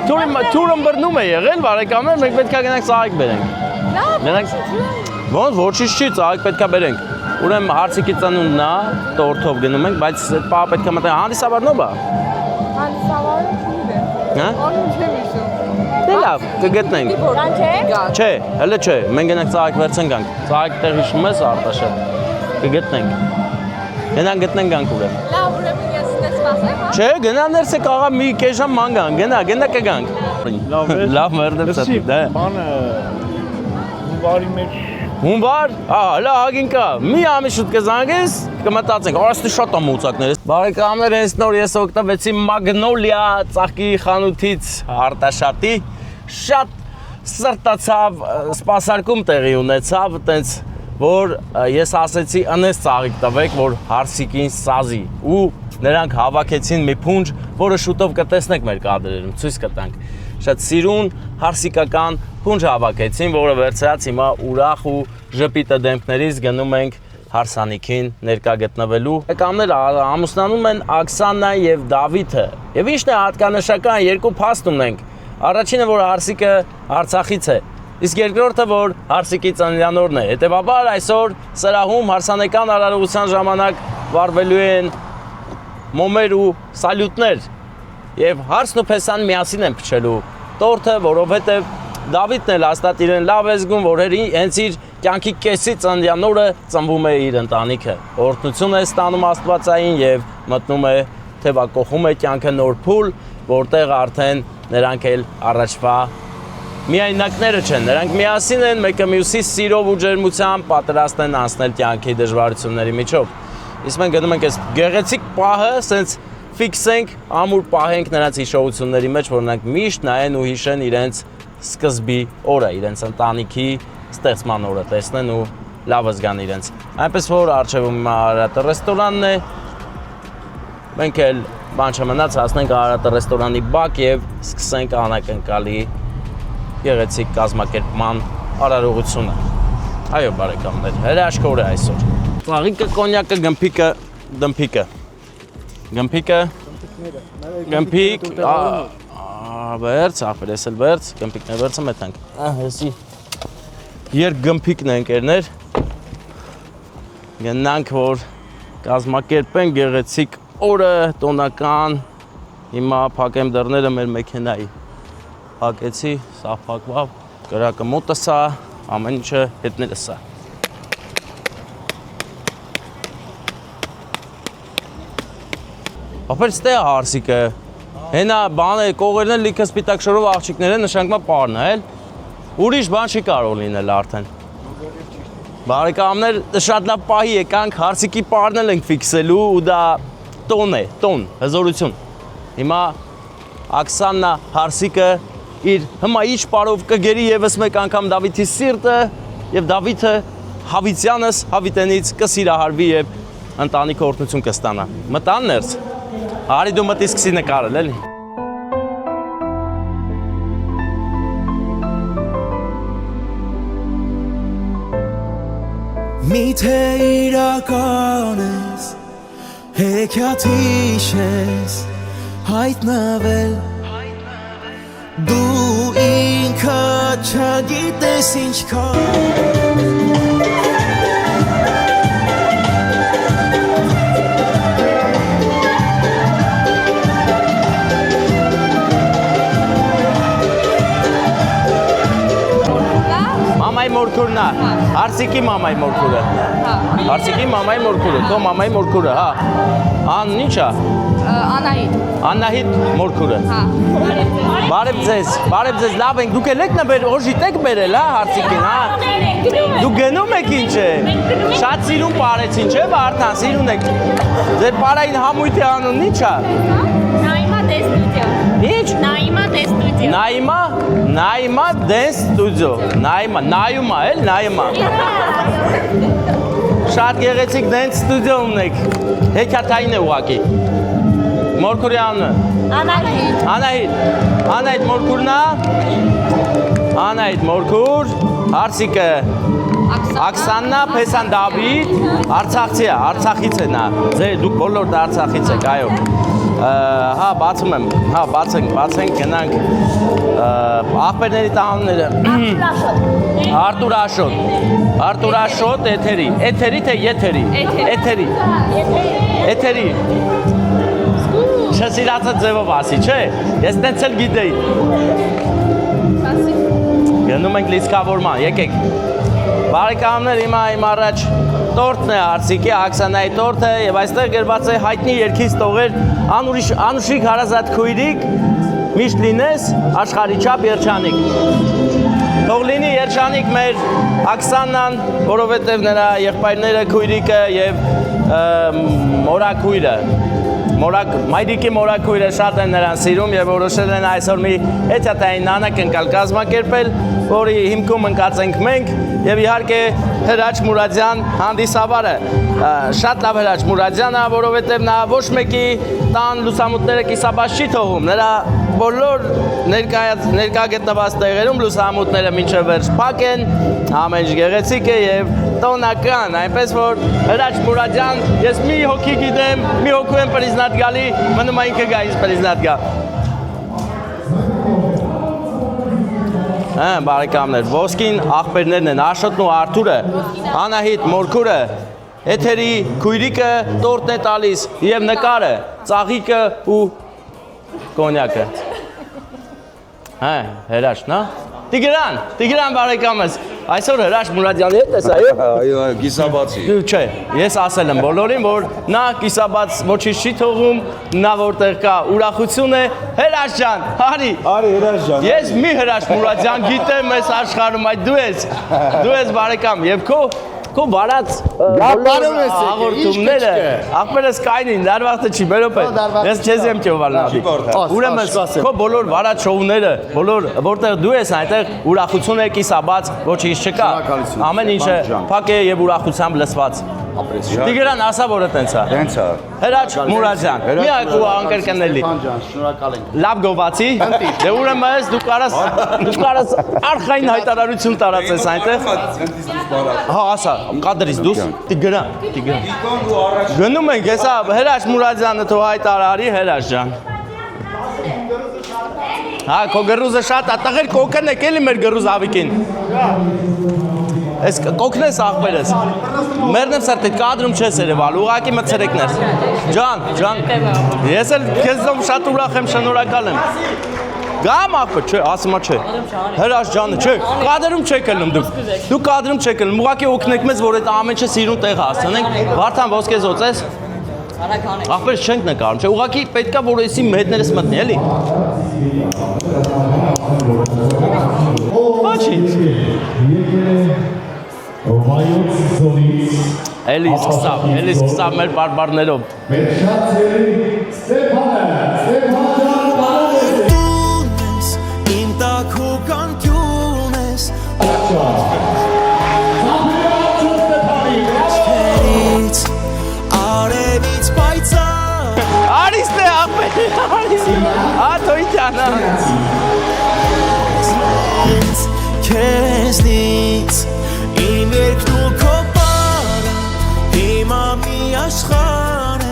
Թուրը բռնում է եղել, բարեկամներ, մենք պետք է գնանք ծաղիկ բերենք։ Գնանք։ Ոնց ոչինչ չի, ծաղիկ պետք է բերենք։ Ուրեմն հարցիկի ծնունդն է, տորթով գնում ենք, բայց այդ պահը պետք է մտնել հանդիսավարն ո՞վ է։ Հանդիսավարը քույրը։ Հա։ Անուն չեմ հիշում։ Դե լավ, կգտնենք։ Որան չէ։ Չէ, հələ չէ, մենք գնանք ծաղիկ վերցենք գանք։ Ծաղիկ տեղ հիշում ես Արտաշատ։ Կգտնենք։ Գնանք գտնենք գանք ուրեմն։ Լավ, ուրեմն ես դες սպասեմ, հա։ Չէ, գնա ներս է կաղա մի կես ժամ ման գանք, գնա կգանք։ Լավ մերդեմ ծածի, դե։ Բանը հունվարի մեջ Հունվար, հələ հագին կա, մի ամիս շուտ կզանգես, կմտածենք, արստի շատ ամուծակներ ես։ Բարեկամներ, հենց նոր ես օգտվեցի Մագնոլիա ծաղկի խանութից Արտաշատի, շատ սրտացավ սպասարկում տեղի ունեցավ, տենց որ ես ասեցի ընես ծաղիկ տվեք, որ հարսիկին սազի ու նրանք հավաքեցին մի փունջ, որը շուտով կտեսնեք մեր կադրերում, ցույց կտանք։ Շատ սիրուն հարսիկական փունջ հավաքեցին, որը վերցրած հիմա ուրախ ու ժպիտը դեմքներից գնում ենք հարսանիքին ներկա գտնվելու։ Եկամներ ամուսնանում են Աքսանան եւ Դավիթը։ Եվ ինչն է հատկանշական, երկու փաստ ունենք։ Առաջինը, որ հարսիկը Արցախից է, իսկ երկրորդը, որ հարսիկի ծննդյանորն է։ Հետևաբար այսօր սրահում հարսանեկան արարողության ժամանակ վարվելու են մոմեր ու սալյուտներ եւ հարսն ու փեսան միասին են փչելու տորթը, որովհետեւ Դավիթն էլ հաստատ իրեն լավ է զգում, որ հենց իր կյանքի կեսի ծննդյան օրը ծնվում է իր ընտանիքը։ Օրհնություն է ստանում Աստվածային եւ մտնում է թեվակողում է կյանքը նոր փուլ, որտեղ արդեն նրանք էլ առաջվա միայնակները չեն, նրանք միասին են, մեկը մյուսի սիրով ու ջերմությամբ պատրաստ են անցնել կյանքի դժվարությունների միջով։ Իսկ մենք գնում ենք այս գեղեցիկ պահը, սենց ֆիքսենք, ամուր պահենք նրանց հիշողությունների մեջ, որ նրանք միշտ նայեն ու հիշեն իրենց սկզբի օրը, իրենց ընտանիքի ստեղծման օրը, տեսնեն ու լավ զգան իրենց։ Այնպես որ առջևում Արարատը ռեստորանն է, մենք էլ բան չմնաց, հասնենք Արարատը ռեստորանի բակ եւ սկսենք անակնկալի գեղեցիկ կազմակերպման արարողությունը։ Այո, բարեկամներ, հրաշք օր է այսօր։ Ծաղիկը, կոնյակը, գմփիկը, դմփիկը։ Գմփիկ, վերց, ապրես էլ վերց, գմփիկն է վերցը մետանք։ Հեսի երբ գմփիկն է ընկերներ, գնանք, որ կազմակերպեն գեղեցիկ օրը, տոնական, հիմա փակեմ դռները մեր մեքենայի։ Փակեցի, սա փակվավ, կրակը մոտը սա, ամեն ինչը հետները սա։ Ապեր ստե հարսիկը, հենա բան է, կողերն են լիքը սպիտակ շորով աղջիկներ են, նշանքմա պարն է, ուրիշ բան չի կարող լինել արդեն։ Բարեկամներ, շատ լավ պահի եկանք, հարսիկի պարն էլ ենք ֆիքսելու ու դա տոն է, տոն, հզորություն։ Հիմա Աքսաննա հարսիկը իր հմայիչ պարով կգերի եւս մեկ անգամ Դավիթի սիրտը եւ Դավիթը Հավիտյանս Հավիտենից կսիրահարվի եւ ընտանիքը օրհնություն կստանա։ Մտան ներս։ Արի դու մտի սկսի նկարել, էլի։ Միթե իրական ես, հեքիաթիշ ես, հայտնվել Դու ինքա չգիտես ինչքան Մամայի մորքուրն է, Հարսիկի մամայի մորքուրը։ Հարսիկի մամայի մորքուրը, քո մամայի մորքուրը, հա։ Անն ի՞նչ է։ Անահիտ։ Անահիտ մորքուրը։ Հա։ Բարև ձեզ, լավ ենք, դուք եք նբեր, օժիտ եք բերել, հա, Հարսիկին, հա։ Դուք գնում եք ինչ է։ Շատ սիրուն պարեցին, չէ՞, Վարդան, սիրուն եք։ Ձեր պարային համույթի անունն ի՞նչ է։ Նաիմա Դեստուդիո։ Ինչ։ Նաիմա Դեստուդիո։ Նաիմա Dance Studio։ Նայումա, էլ Նայումա։ Շատ գեղեցիկ Dance Studio ունեք։ Հեքիաթային է ուղակի։ Մորքուրի անունը։ Անահիտ մորքուրն է։ Անահիտ մորքուր, Հարսիկը Աքսաննա, Փեսան Դավիթ, Արցախցի է, Արցախից է նա։ Դուք բոլոր դա Արցախից եք, այո։ Հա, բացում եմ, հա, բացենք, գնանք աղբերների տանները։ Արտուր Աշոտ, էթերի թե եթերի։ Էթերի։ Չսիրացը ձևով ասի, չէ, ես տենց էլ գիտեի։ Գնում ենք լիսկավորման, եկեք։ Բարեկամներ, հիմա իմ առաջ տորտն է Հարսիկի, Աքսանայի տորտը եւ այստեղ գրված է հայտնի երկից տողեր Անուշիկ հարազատ քույրիկ, միշտ լինես աշխարհի չափ երջանիկ։ Թող լինի երջանիկ մեր Աքսանան, որովհետեւ նրա եղբայրները քույրիկը եւ մորաքույրը Մայրիկի մորաքույրը շատ են նրան սիրում եւ որոշել են այսօր մի էթատային անակնկալ կազմակերպել, որի հիմքում ընկած ենք մենք եւ իհարկե Հրաչ Մուրադյան հանդիսավարը։ Շատ լավ Հրաչ Մուրադյանը, որովհետեւ նա ոչ մեկի տան լուսամուտները կիսաբաց չի թողում։ Նրա բոլոր ներկա գտնված տեղերում լուսամուտները մինչև վերջ փակ են, ամեն ինչ գեղեցիկ է եւ տոնական, այնպես որ Հրաչ Մուրադյան, ես մի հոգի գիտեմ, մի հոգու եմ պրիզնատ գալի, մնում է ինքը գա ինձ պրիզնատ գա։ Բարեկամներ, ոսկին աղբերներն են, Աշոտն ու Արթուրը, Անահիտ մորքուրը, Էթերի քույրիկը տորտն է տալիս եւ նկարը, ծաղիկը ու կոնյակը։ Հրաշքն, հա։ Տիգրան բարեկամս, այսօր Հրաչ Մուրադյանի հետ ես, այո։ Այո, կիսաբացի։ Չէ, ես ասել եմ բոլորին, որ նա կիսաբաց ոչինչ չի թողում, նա որտեղ կա ուրախություն է, Հրաչ ջան, արի Հրաչ ջան։ Ես մի Հրաչ Մուրադյան գիտեմ այս աշխարհում, այդ դու ես բարեկամ, եւ քո վարած հաղորդումները, աղբերս կայնին, դարվաղթը չի, բերոպ է, ես չեզ եմ կյովալնավի։ Ուրեմն, քո բոլոր վարած շոուները, որտեղ դու ես այնտեղ ուրախություն է կիսաբաց, ոչինչ չկա, ամեն ինչը փակ է եւ ուրախությամբ լսված։ Տիգրան, ասա որը տենց է։ Տենց է։ Հրաչ Մուրադյան։ Մի ակու անկերկնելի։ Շնորհակալ ենք։ Լավ գովացի։ Դե ուրեմն ես դու կարաս արխային հայտարարություն տարածես այնտեղ։ Հա, ասա, կադրից դուս։ Տիգրան։ Գնում ենք, հեսա Հրաչ Մուրադյանը թող հայտարարի, Հրաչ ջան։ Հա, քո գրուզը շատ է, տղեր կոկն եք էլի մեր գրուզ ավիկին։ Ես կոկնես աղբերս։ Մերնեմ սարդ այդ կադրում չես երևալ, ուղակի մցրեկներ։ Ջան, ես էլ քեզով շատ ուրախ եմ, շնորհակալ եմ։ Գամ աղբեր, չէ, ասումա չէ։ Հրաշ ջանը, չէ, կադրում չեք ելնում դուք։ Դու կադրում չեք ելնում, ուղակի օգնեք մեզ, որ այդ ամեն ինչը սիրուն տեղ հասցնենք։ Վարդան ոսկեզոծ ես։ Աղբերս չենք նկարում, չէ, ուղղակի պետքա որ էսի հետներս մտնի, էլի։ Ոչինչ։ Էլի սկսավ մեր բարբարներով։ Մեր շատ ծերի Ստեփանը Դունես, իմ տաքու կանտյուն ես Չերից, արևից պայծար Արիստ է աղբեր, արիստ, աթոյթյանը Քեզնից, իմ երկն ու քո պարը Հիմա մի աշխարհ է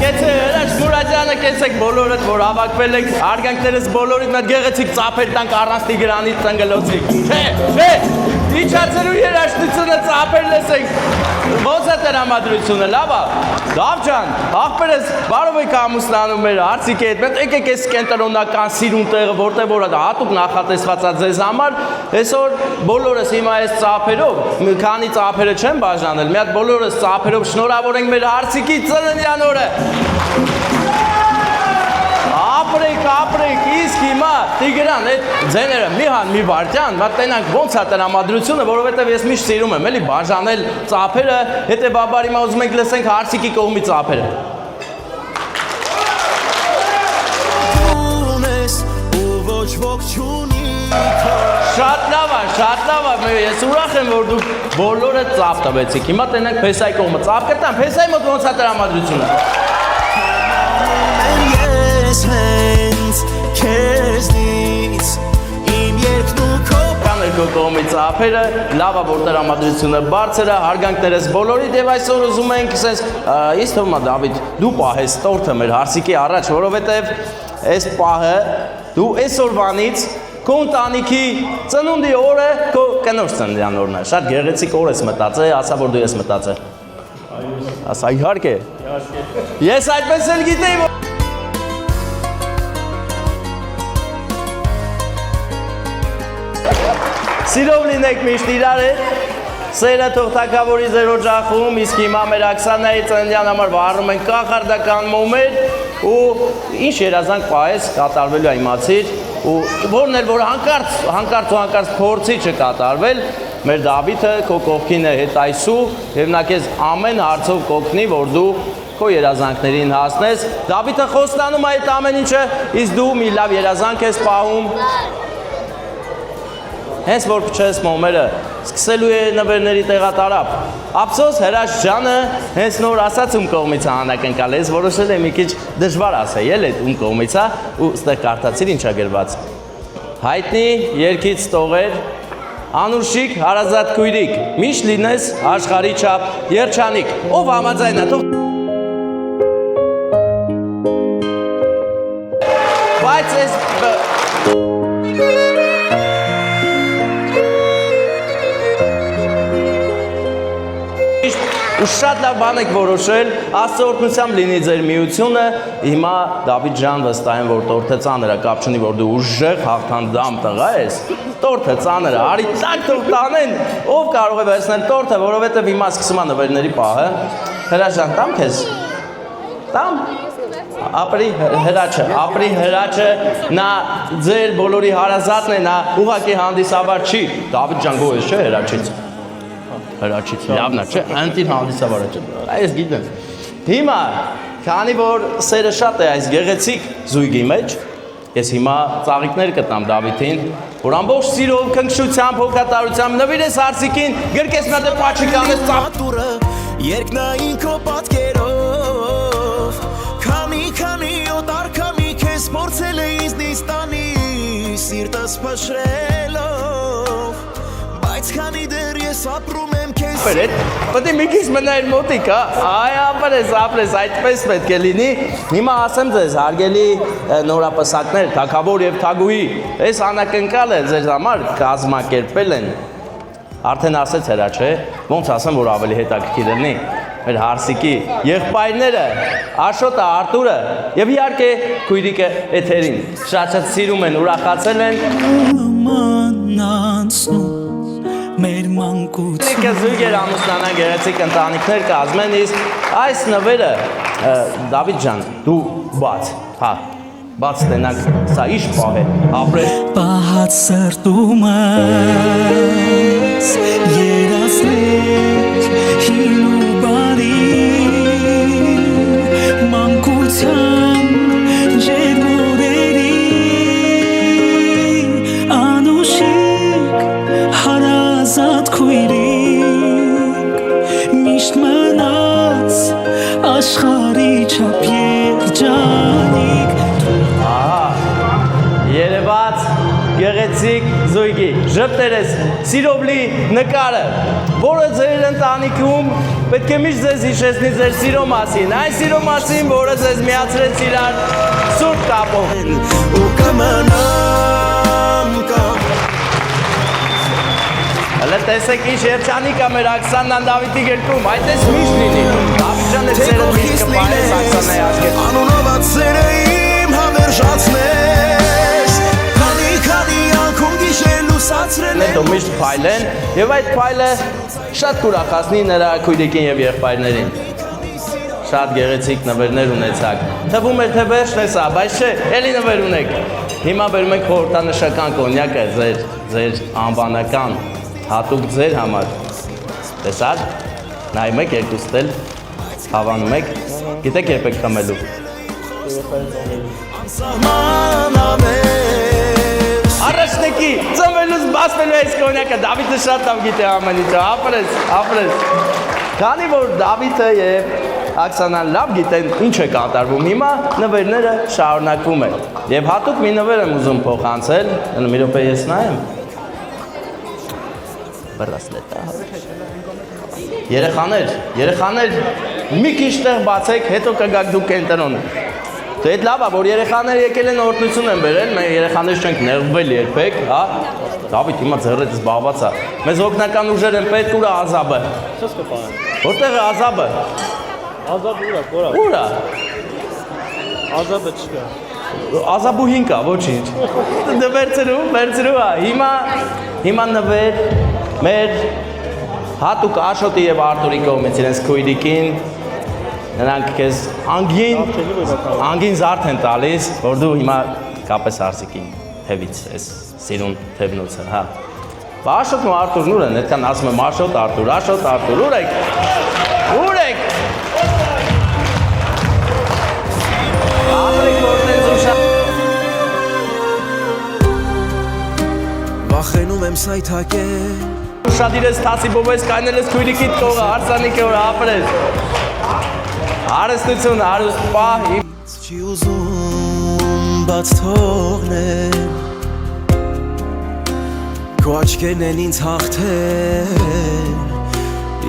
Կեցե Հրաչ Մուրադյանը, կեցեք բոլորդ, որ հավաքվել եք, արգանքներս բոլորիդ մատ գեղեցիկ ծափեր տանք առանց Տիգրանից տնգլոցիկ։ Չէ, իջացելու երաշտությունը ծափեր լսենք, ոնց է տրամադրությունը, լավ է։ Լավ ջան, աղբերս բարով եք ամուսնանում մեր հարցիկի հետ, մենք եկեք այս կենտրոնական սիրուն տեղը, որտեղ որ հատուկ նախատեսված է ձեզ համար, այսօր բոլորս հիմա այս ծափերով, քանի ծափերը չեն բաժանել, մի հատ բոլորս ծափերով շնորհավորենք մեր հարցիկի ծննդյան օրը։ Ապրեք, իսկ հիմա Տիգրան, այդ ձեները մի հան մի վարդյան, մատ տենանք ոնց է տրամադրությունը, որովհետև ես միշտ սիրում եմ, էլի բաժանել ծափերը, հետևաբար հիմա ուզում ենք լսենք հարցիկի կողմի ծափերը։ Դունես, ու ոչ ոք չունի Շատ լավ է, ես ուրախ եմ, որ դուք բոլորը ծափ տվեցիք, հիմա տենանք Փեսայի կողմը, ծափ կտամ, Փեսայի մոտ ոնց է տրամադրությունը։ Ես հենց քեզնից, իմ երկն ու քո Քո կողմի ծափերը, լավ է, որ տրամադրությունը բարձր է, հարգանքներս բոլորիդ եւ այսօր ուզում ենք, ասես, ինձ թվում է Դավիթ, դու պահես տորթը մեր հարսիկի առաջ, որովհետեւ այս պահը դու այսօրվանից քո ընտանիքի ծնունդի օրը քո կնոջ ծննդյան օրն է, շատ գեղեցիկ օր ես մտածել, ասա որ դու ես մտածել։ Ասա իհարկե։ Ես այդպես էլ գիտեի, որ Սիրով լինեք միշտ իրար հետ, սերը թող թագավորի ձեր օջախում, իսկ հիմա մեր Աքսանայի ծննդյան համար վառում ենք կախարդական մոմեր ու ինչ երազանք պահես կատարվելու է իմացիր ու որն էլ որ հանկարծ փորձի չկատարվել, մեր Դավիթը քո կողքին է հետայսու եւ նա քեզ ամեն հարցով կօգնի, որ դու քո երազանքներին հասնես։ Դավիթը խոստանում է այդ ամեն ինչը, իսկ դու մի լավ երազանք ես պահում։ Հենց որ փչես մոմերը, սկսելու է նվերների տեղատարապ։ Ափսոս Հրաչ ջանը հենց նոր ասաց ում կողմից է անակնկալ, ես որոշել եմ մի քիչ դժվար ասել այդ ում կողմից է ու ստեղ կարդացիր ինչա գրված։ Հայտնի երկից տողեր, անուրշիկ հարազատ քույրիկ, միշտ լինես աշխարհի չափ երջանիկ, ով համաձայն է, թող բայց ես ու շատ լավ բան եք որոշել, Աստծո օրհնությամբ լինի ձեր միությունը, հիմա Դավիթ ջան վստահ եմ, որ տորթը ծանր է, կապ չունի, որ դու ուժեղ հաղթանդամ տղա ես, տորթը ծանր է, արի տակ թող տանեն, ով կարող է վերցնել տորթը, որովհետև հիմա սկսում է նվերների պահը, Հրաչ ջան, տամ քեզ, տամ, ապրի Հրաչը, նա ձեր բոլորի հարազատն է, նա ուղղակի հանդիսաբար չի, Դավիթ ջան գոհ ես չէ Հրաչից լավն է, չէ, անտին հանդիսավարը չէ, այս գիտեմ։ Հիմա, քանի որ սերը շատ է այս գեղեցիկ զույգի մեջ, ես հիմա ծաղիկներ կտամ Դավիթին, որ ամբողջ սիրով, քնքշությամբ, հոգատարությամբ նվիրես հարսիկին, գրկես նա դե պաչիկ անես ծաղ։ երկնային քո պատկերով Քանի օտար քամի քեզ փորձել է ինձնից տանի Սիրտս փշրելով Բայց քանի դեռ ես ապրում եմ քեզ Պետք է մի քիչ մնալ մոտիկ, այ ապրես, այդպես պետք է լինի։ Հիմա ասեմ ձեզ, հարգելի նորապսակներ, թագավոր եւ թագուհի, այս անակնկալը ձեզ համար կազմակերպել են։ Արդեն ասեց հրա, չէ՞, ոնց ասեմ, որ ավելի հետաքրքիր լինի։ Մեր հարսիկի եղբայրները, Աշոտը, Արտուրը եւ իհարկե քույրիկը Էթերին շատ սիրում են, ուրախացել են։ Մեր մանկություն Ինքը զույգեր ամուսնանան գեղեցիկ ընտանիքներ կազմեն, իսկ այս նվերը Դավիթ ջան, դու բաց, հա, բաց տենակ, սա իշ պահ է, ապրես Պահած սրտումս երասներ հին ու բարի մանկության ջերմորերի անուշիկ հարազատ քույրիկ միշտ մնաց աշխարհի չափ երջանիկ Երևաց գեղեցիկ զույգի ժպտերես սիրով լի նկարը, որը ձեր ընտանիքում պետք է միշտ ձեզ հիշեցնի ձեր սիրո մասին, այն սիրո մասին, որը ձեզ միացրեց իրար սուրբ կապով։ ու կմնամ կամ Հələ տեսեք ինչ երջանիկ է մեր Աքսանան Դավիթի գրքում, այդպես միշտ լինի։ Դավիթ ջան էլ սերը միշտ կպահես Աքսանայի աչքերից։ Անունով սերը իմ հավերժացնես Քանի անգամ գիշեր լուսացրել Դու միշտ փայլեն եւ այդ փայլը շատ կուրախացնի նրա քույրիկին եւ եղբայրներին։ Շատ գեղեցիկ նվերներ ունեցաք։ Թվում էր թե վերջն է սա, բայց չէ, էլի նվեր ունեք։ Հիմա բերում ենք խորհրդանշական կոնյակը ձեր անվանական հատուկ ձեր համար։ Տեսա՞ր։ Նայում եք երկուստ էլ հավանում եք։ Գիտեք երբ եք խմելու։ Առաջնեկի ծնվելուց բացվելու այս կոնյակը Դավիթը շատ լավ գիտի ամեն ինչը, ապրես։ Քանի որ Դավիթը եւ Աքսանան լավ գիտեն ինչ է կատարվում, հիմա նվերները շարունակվում են։ Եվ հատուկ մի նվեր եմ ուզում փոխանցել, մի րոպե ես նայեմ։ Բրասլետա։ Երեխաներ, մի քիչ տեղ բացեք, հետո կգաք դուք կենտրոն։ Դե այդ լավ է, որ երեխաները եկել են օրհնություն են բերել, մենք երեխաներ չենք նեղվել երբեք, հա։ Դավիթ հիմա ձեռից զբաղված է։ Մեզ օգնական ուժեր են պետք, ուր է Ազաբը։ Որտեղ է Ազաբը։ Ազաբը ուրա, կորա։ Ուր է։ Ազաբը չկա։ Ազաբուհին կա, ոչինչ։ Դե վերցրու է։ Հիմա նվեր մեր հատուկ Աշոտի եւ Արտուրի կողմից իրենց քույրիկին նրանք քեզ անգին զարդ են տալիս, որ դու հիմա կապես Արսիկին թևից ես սիրուն թևնոցը, հա։ Աշոտն ու Արտուրն ուր են, այդքան ասում եմ Աշոտ, Արտուր, ուր եք։ Վախենում եմ սայթակել Շատ իրես թասիբով ես կայնել ես քույրիկիդ կողը, հարսանիք է որ ապրես։ Հարստություն, հարուստ պահ։ Չի ուզում բաց թողնել Քո աչքերն են ինձ հաղթել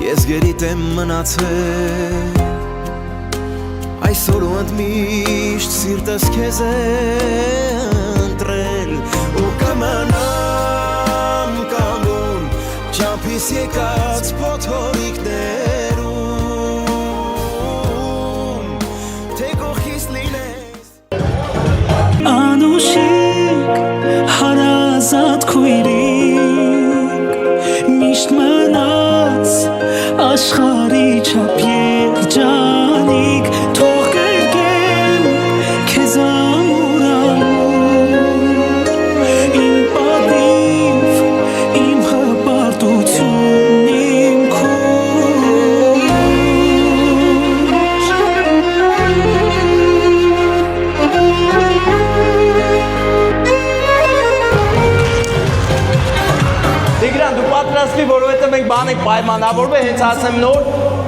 Ես գերիտ եմ մնացել Այսօր ու ընդմիշտ սիրտս քեզ է ընտրել Ու կմնամ կանգուն Չամփիս եկած փոթորիկներում Թե կողքիս լինես Անուշիկ հարազատ քույրիկ Միշտ մնաց աշխարհի չափ երջանիկ Թող կրկեմ քեզ ամուր Իմ պատիվ, իմ հպարտություն, իմ քույր Տիգրան, դու պատրաստվի, որովհետև մենք բան ենք պայմանավորվել, հենց ասեմ նոր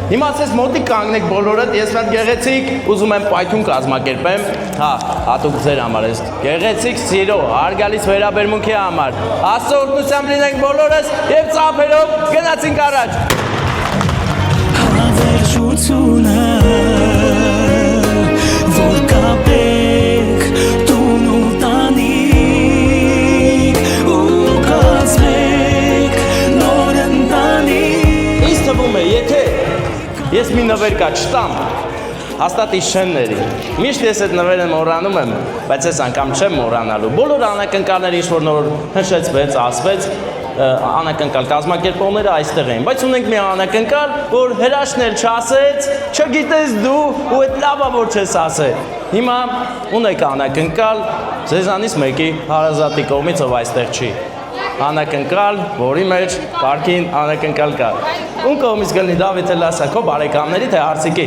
Հիմա ասես մոտիկ կանգնեք բոլորդ, ես մի հատ գեղեցիկ ուզում եմ պայթուն կազմակերպեմ, հա, հատուկ ձեր համար ես գեղեցիկ սիրո, հարգալից վերաբերմունքի համար, Աստծո օրհնությամբ լինենք բոլորս եւ ծափերով գնացինք առաջ։ Հավերժությունը որ կապեք տուն ու տանիք ու կազմեք նոր ընտանիք։ Ինձ թվում է, եթե ես մի նվեր կա չտամ, հաստատ իս չեն ների։ Միշտ ես այդ նվերը մոռանում եմ, բայց այս անգամ չեմ մոռանալու։ Բոլոր անակնկալները ինչ որ նոր հնչեցվեց, ասվեց, անակնկալ կազմակերպողները այստեղ էին, բայց ունենք մի անակնկալ, որ հրաշքն էլ չասեց, չգիտես դու ու այդ լավա որ չես ասել։ Հիմա ունեք անակնկալ, ձեզանից մեկի հարազատի կողմից ով այստեղ չի։ Անակնկալ, որի մեջ կարգին անակնկալ կա։ Ում կողմից կլինի Դավիթ Էլասա, քո բարեկամների թե Հարսիկի։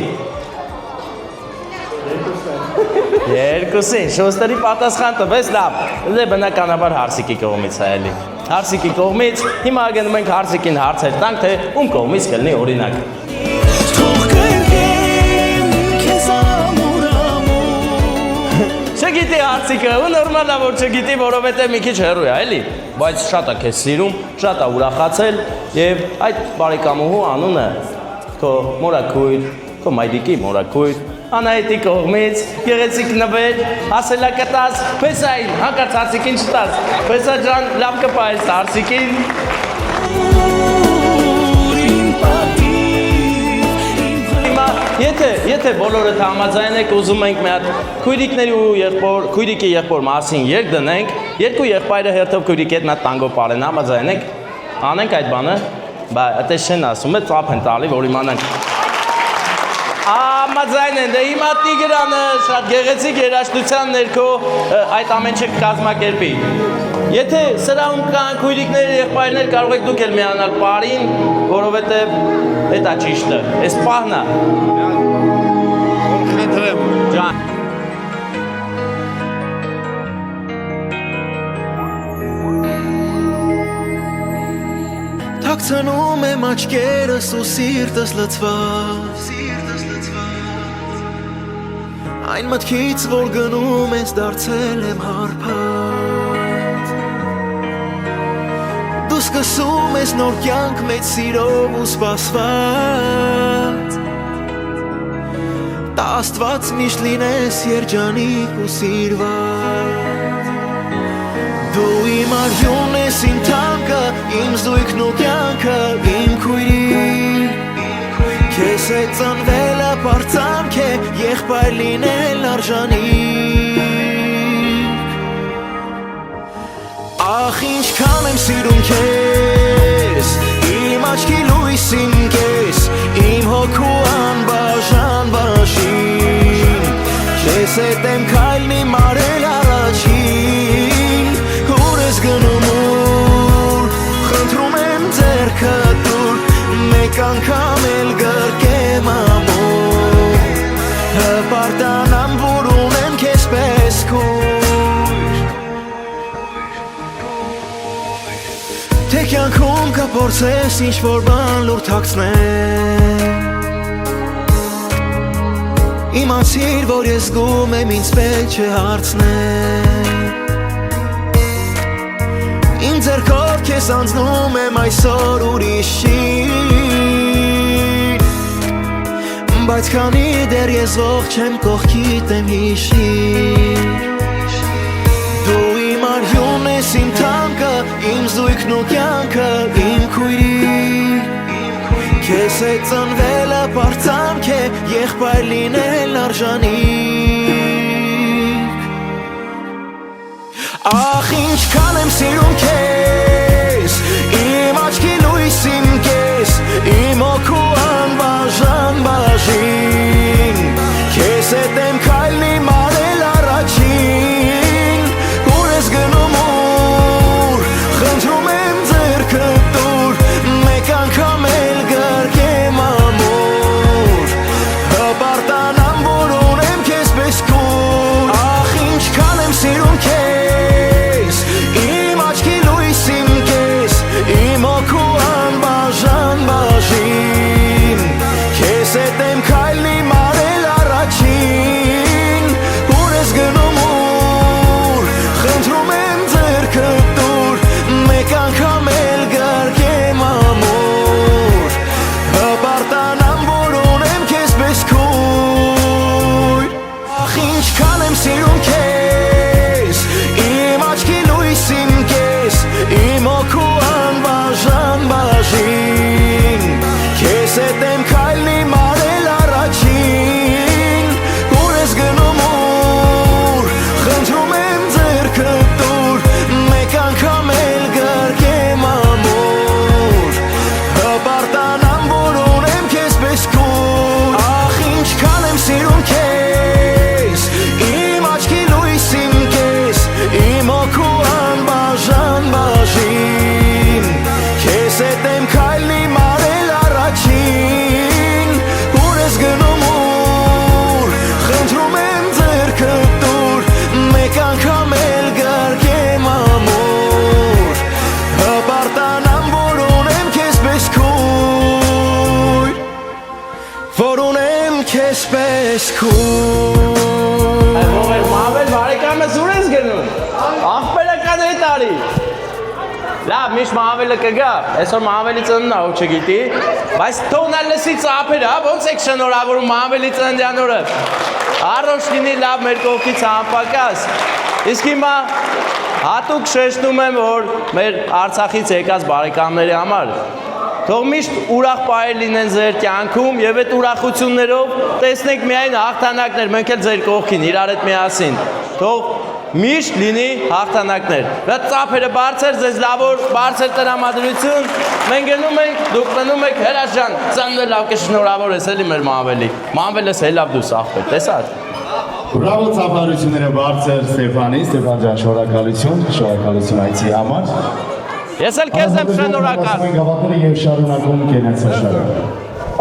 Երկուսին, շոստերի պատասխան տվես լավ, դե բնականաբար Հարսիկի կողմից է էլի։ Հարսիկի կողմից, հիմա գնում ենք Հարսիկին հարցեր տանք, թե ում կողմից կլինի օրինակ։ Չգիտի Հարսիկը, ու նորմալ է որ չգիտի, որովհետև մի քիչ հեռու է, էլի, բայց շատ է քեզ սիրում, շատ է ուրախացել եւ այդ բարեկամուհու անունը քո մորաքույր, քո մայրիկի մորաքույր Անահիտի կողմից գեղեցիկ նվեր, ասելա կտած, Փեսային, հանկարծ Հարսիկին չտաս, Փեսա ջան, լավ կպահես Հարսիկին։ Եթե բոլորդ համաձայն եք ուզում ենք մի հատ քույրիկների ու քույրիկի եղբոր մասին երգ դնենք, երկու եղբայրը հերթով քույրիկի հետ մի հատ տանգո պարեն, համաձայն եք, անենք այդ բանը, բայց այդպես չեն ասում, ծափ են տալի, որ իմանանք։ Համաձայն են, դե հիմա Տիգրանը շատ գեղեցիկ երաժշտության ներքո այդ ամեն ինչը կազմակերպի։ Եթե սրահում կան քույրիկներ, եղբայրներ, կարող եք դուք էլ միանալ պարին, որովհետև դա ճիշտ է, այս պահն է։ Խնդրեմ։ Ջան։ Թաքցնում եմ աչքերս ու սիրտս լցված Այն մտքից, որ գնում ես դարձել եմ հարբած Դու սկսում ես նոր կյանք մեծ սիրով ու սպասված Տա Աստված միշտ լինես երջանիկ ու սիրված Դու իմ արյունն ես իմ թանկը, իմ զույգն ու կյանքը, իմ քույրիկ Քեզ հետ ծնվելը պարծանք է, եղբայր լինել արժանիք Ախ ինչքան եմ սիրում քեզ, իմ աչքի լույսին կես, իմ հոգու անբաժան բաժին Քեզ հետ եմ քայլնի մարել առաջին, ուր ես գնում ուր, խնդրում եմ ձեռքը տուր Մեկ անգամ էլ գրկեմ ամուր Հպարտանամ, որ ունեմ քեզ պես քույր Թե կյանքում կփորձես ինչ-որ բան լուր թաքցնել Իմացիր, որ ես զգում եմ ինձ պետք չէ հարցնել Իմ ձեռքով քեզ անցնում եմ այսօր ուրիշին Բայց քանի դեռ ես ողջ եմ կողքիդ եմ հիշիր Դու իմ արյունն ես իմ թանկը, իմ զույգն ու կյանքը, իմ քույրիկ Քեզ հետ ծնվելը պարծանք է, եղբայր լինել արժանիք Ախ ինչքան եմ սիրում քեզ, իմ աչքի լույսին կես, իմ հոգու անբաժան բաժին Քեզ հետ եմ քայլնի մարել առաջին, ուր ես գնում ուր, խնդրում եմ ձեռքը տուր, մեկ անգամ էլ գրկեմ ամուր Հպարտանամ, որ ունեմ քեզ պես քույր Ախ ինչքան եմ սիրում քեզ Իմ աչքի լույսին պես քուն Ով մավել բարեկամը զուր ես գնում։ Աղբերը կաների տարի։ Լավ, միշտ մավելը կգա, այսօր մավելի ծննդն է, ով չգիտի, բայց թողնալ լսի ծափերը, ոնց եք շնորհավորում մավելի ծննդյան օրը։ Առողջ լինի լավ մեր կողքից անպակաս։ Իսկ հիմա հատուկ շեշտում եմ, որ մեր Արցախից եկած բարեկամների համար թող միշտ ուրախ պահեր լինեն ձեր կյանքում եւ այդ ուրախություններով տեսնենք միայն հաղթանակներ, մենք էլ ձեր կողքին իրար հետ միասին։ Թող միշտ լինի հաղթանակներ։ Դա ծափերը բարձր, ձեզ լավոր բարձր տրամադրություն։ Մենք գնում ենք, դուք մնում եք Հերաս ջան, ծննդը լավ կշնորհավոր ես էլի մեր մավելի։ Մավելս հելավ դու աղբեր, տեսա՞ր։ Բրավո ծափարությունները բարձր Ստեփանի, Ստեփան ջան, շնորհակալություն այցի համար։ Ես էլ քեզ եմ շնորհակալ։ Գավաթները եւ շարունակում կենաց շարը։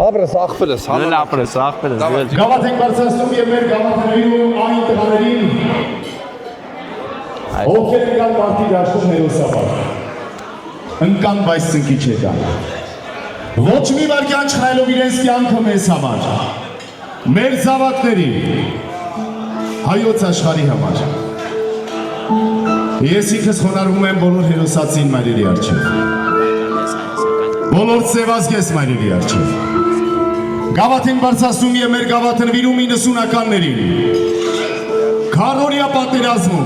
Աբրես աղբերս Լել ապրես, աղբերս։ Գավաթ ենք բարձրացնում եւ մեր գավաթներում այն տղաներին, ովքեր կան մարդի դաշտում հերոսաբար։ Ընկան, բայց ծնկի չեկան։ Ոչ մի վարքյան չխնայելով իրենց կյանքը մեզ համար։ Մեր զավակների, հայոց աշխարհի համար։ Ես ինքս խոնարհվում եմ բոլոր հերոսացին մայրերի առջև։ Բոլոր սևազգես մայրերի առջև։ Գավաթ ենք բարձրացնում եւ մեր գավաթը նվիրում 90-ականներին։ Քարորիա պատերազմում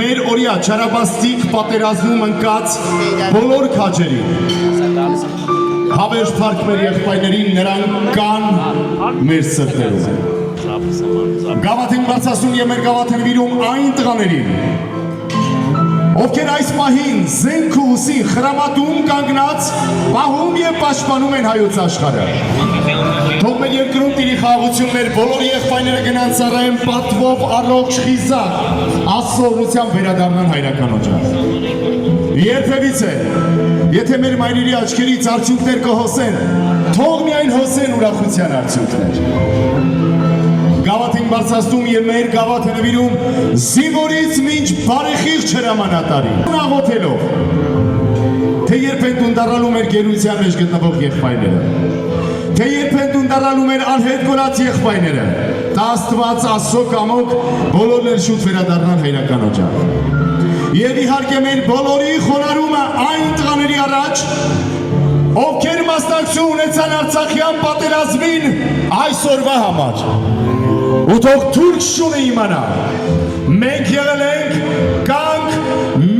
մեր օրյա չարաբաստիկ պատերազմում ընկած բոլոր քաջերին։ Հավերժ փառք մեր եղբայրներին, նրանք կան մեր սրտերում։ Գավաթ ենք բարձրացնում եւ մեր գավաթը նվիրում այն տղաներին, ովքեր այս պահին զենք ու ուսին խրամատում կանգնած պահում եւ պաշտպանում են հայոց աշխարհը։ Թող մեր երկրում տիրի խաղաղություն, մեր բոլոր եղբայրները գնան ծառայեն պատվով առողջ խիզախ, աստծոյությամբ վերադառնան հայրական օջախ։ Երբևիցե, եթե մեր մայրերի աչքերից արդյունքներ կհոսեն, թող միայն հոսեն ուրախության արդյունքներ։ Գավաթ ենք բարձրացնում եւ մեր գավաթը նվիրում զինվորից մինչ բարեխիղճ հրամանատարին։ Աղոթելով, թե երբ են տունդառալու մեր գերության մեջ գտնվող եղբայրները, թե երբ են տունդառալու մեր անհետ կորած եղբայրները, տա Աստված Աստծո կամոք բոլորն էլ շուտ վերադառնան հայրական օջախ։ Եվ իհարկե մեր բոլորի խոնարհումը այն տղաների առաջ, ովքեր մասնակցություն ունեցան Արցախյան պատերազմին այսօրվա համար։ Ու թող թուրք շունը իմանա, մենք եղել ենք, կանք,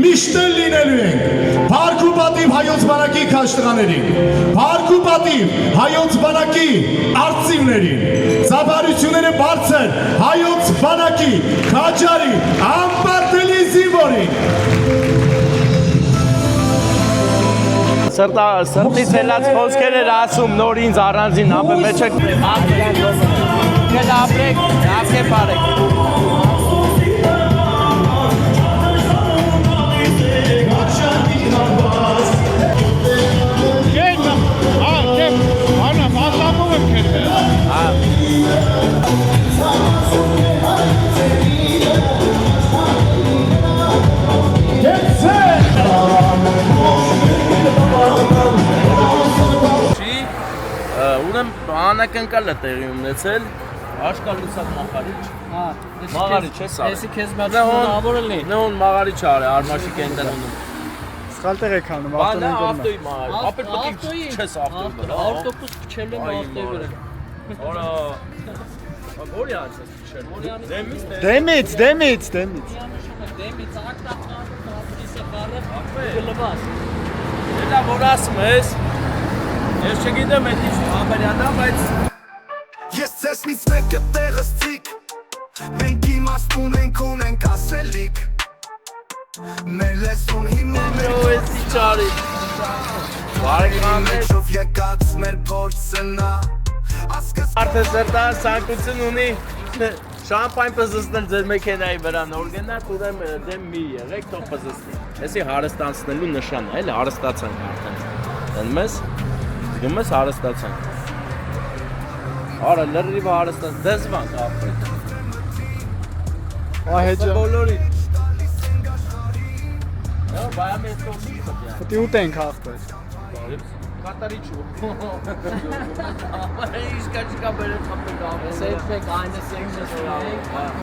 միշտ էլ լինելու ենք, փառք ու պատիվ հայոց բանակի քաշտղաներին, փառք ու պատիվ հայոց բանակի արծիվներին, ծափարությունները բարձր հայոց բանակի քաջարի անպարտելի զինվորին։ Սրտից հելած խոսքեր էր ասում նոր ինձ առանձին ապը մեջ եք Գել ապրեք, ապրե պարեք Ունեմ անակնկալ է տեղի ունեցել Աշկալուսակ մաղարիչ Մաղարիչ ես արել Եսի քեզ մատավորը լի Նոն մաղարիչ արել, արմաշի կենտեն ունում Սխալ տեղ եք հանում, ավտոն ավտոյի մաղարիչ Ապեր պտիկ չես ավտոյի վրա Ավտոպուս քչել եմ ավտոյի վրա Որա Որի ացես քչել Դեմից Դեմից Դեմից ակտա Էլա որ ասում ես Ես չգիտեմ էդ ինչ ամերյանը, բայց Ես ծեսնից մեկը տեղս ծիկ Մենք իմաստուն ենք ունենք ասելիք Մեր լեսուն հիմնում ենք Ո էսի չարի Բարեկամներ Շով եկած մեր փորձնա Արդը սրտան սանկություն ունի Շամպայն պզսնել ձեր մեքենայի վրա նոր գնար ուրեմ դեմ մի եղեք թող պզսնի Էսի հարստանցնելու նշան է, էլի հարստացանք արդեն Դնում ես Գում ես հարստացանք Արա լրիվ հարստանց դեզվանք ապրեք Ահեջա Բոլորի Նո, բայամ ես տոքսի խտյա Պտի ուտ ենք հաղթել Կատարիչ ու։ Իսկ կա բերել խփել։ Սեյթ behind the scenes.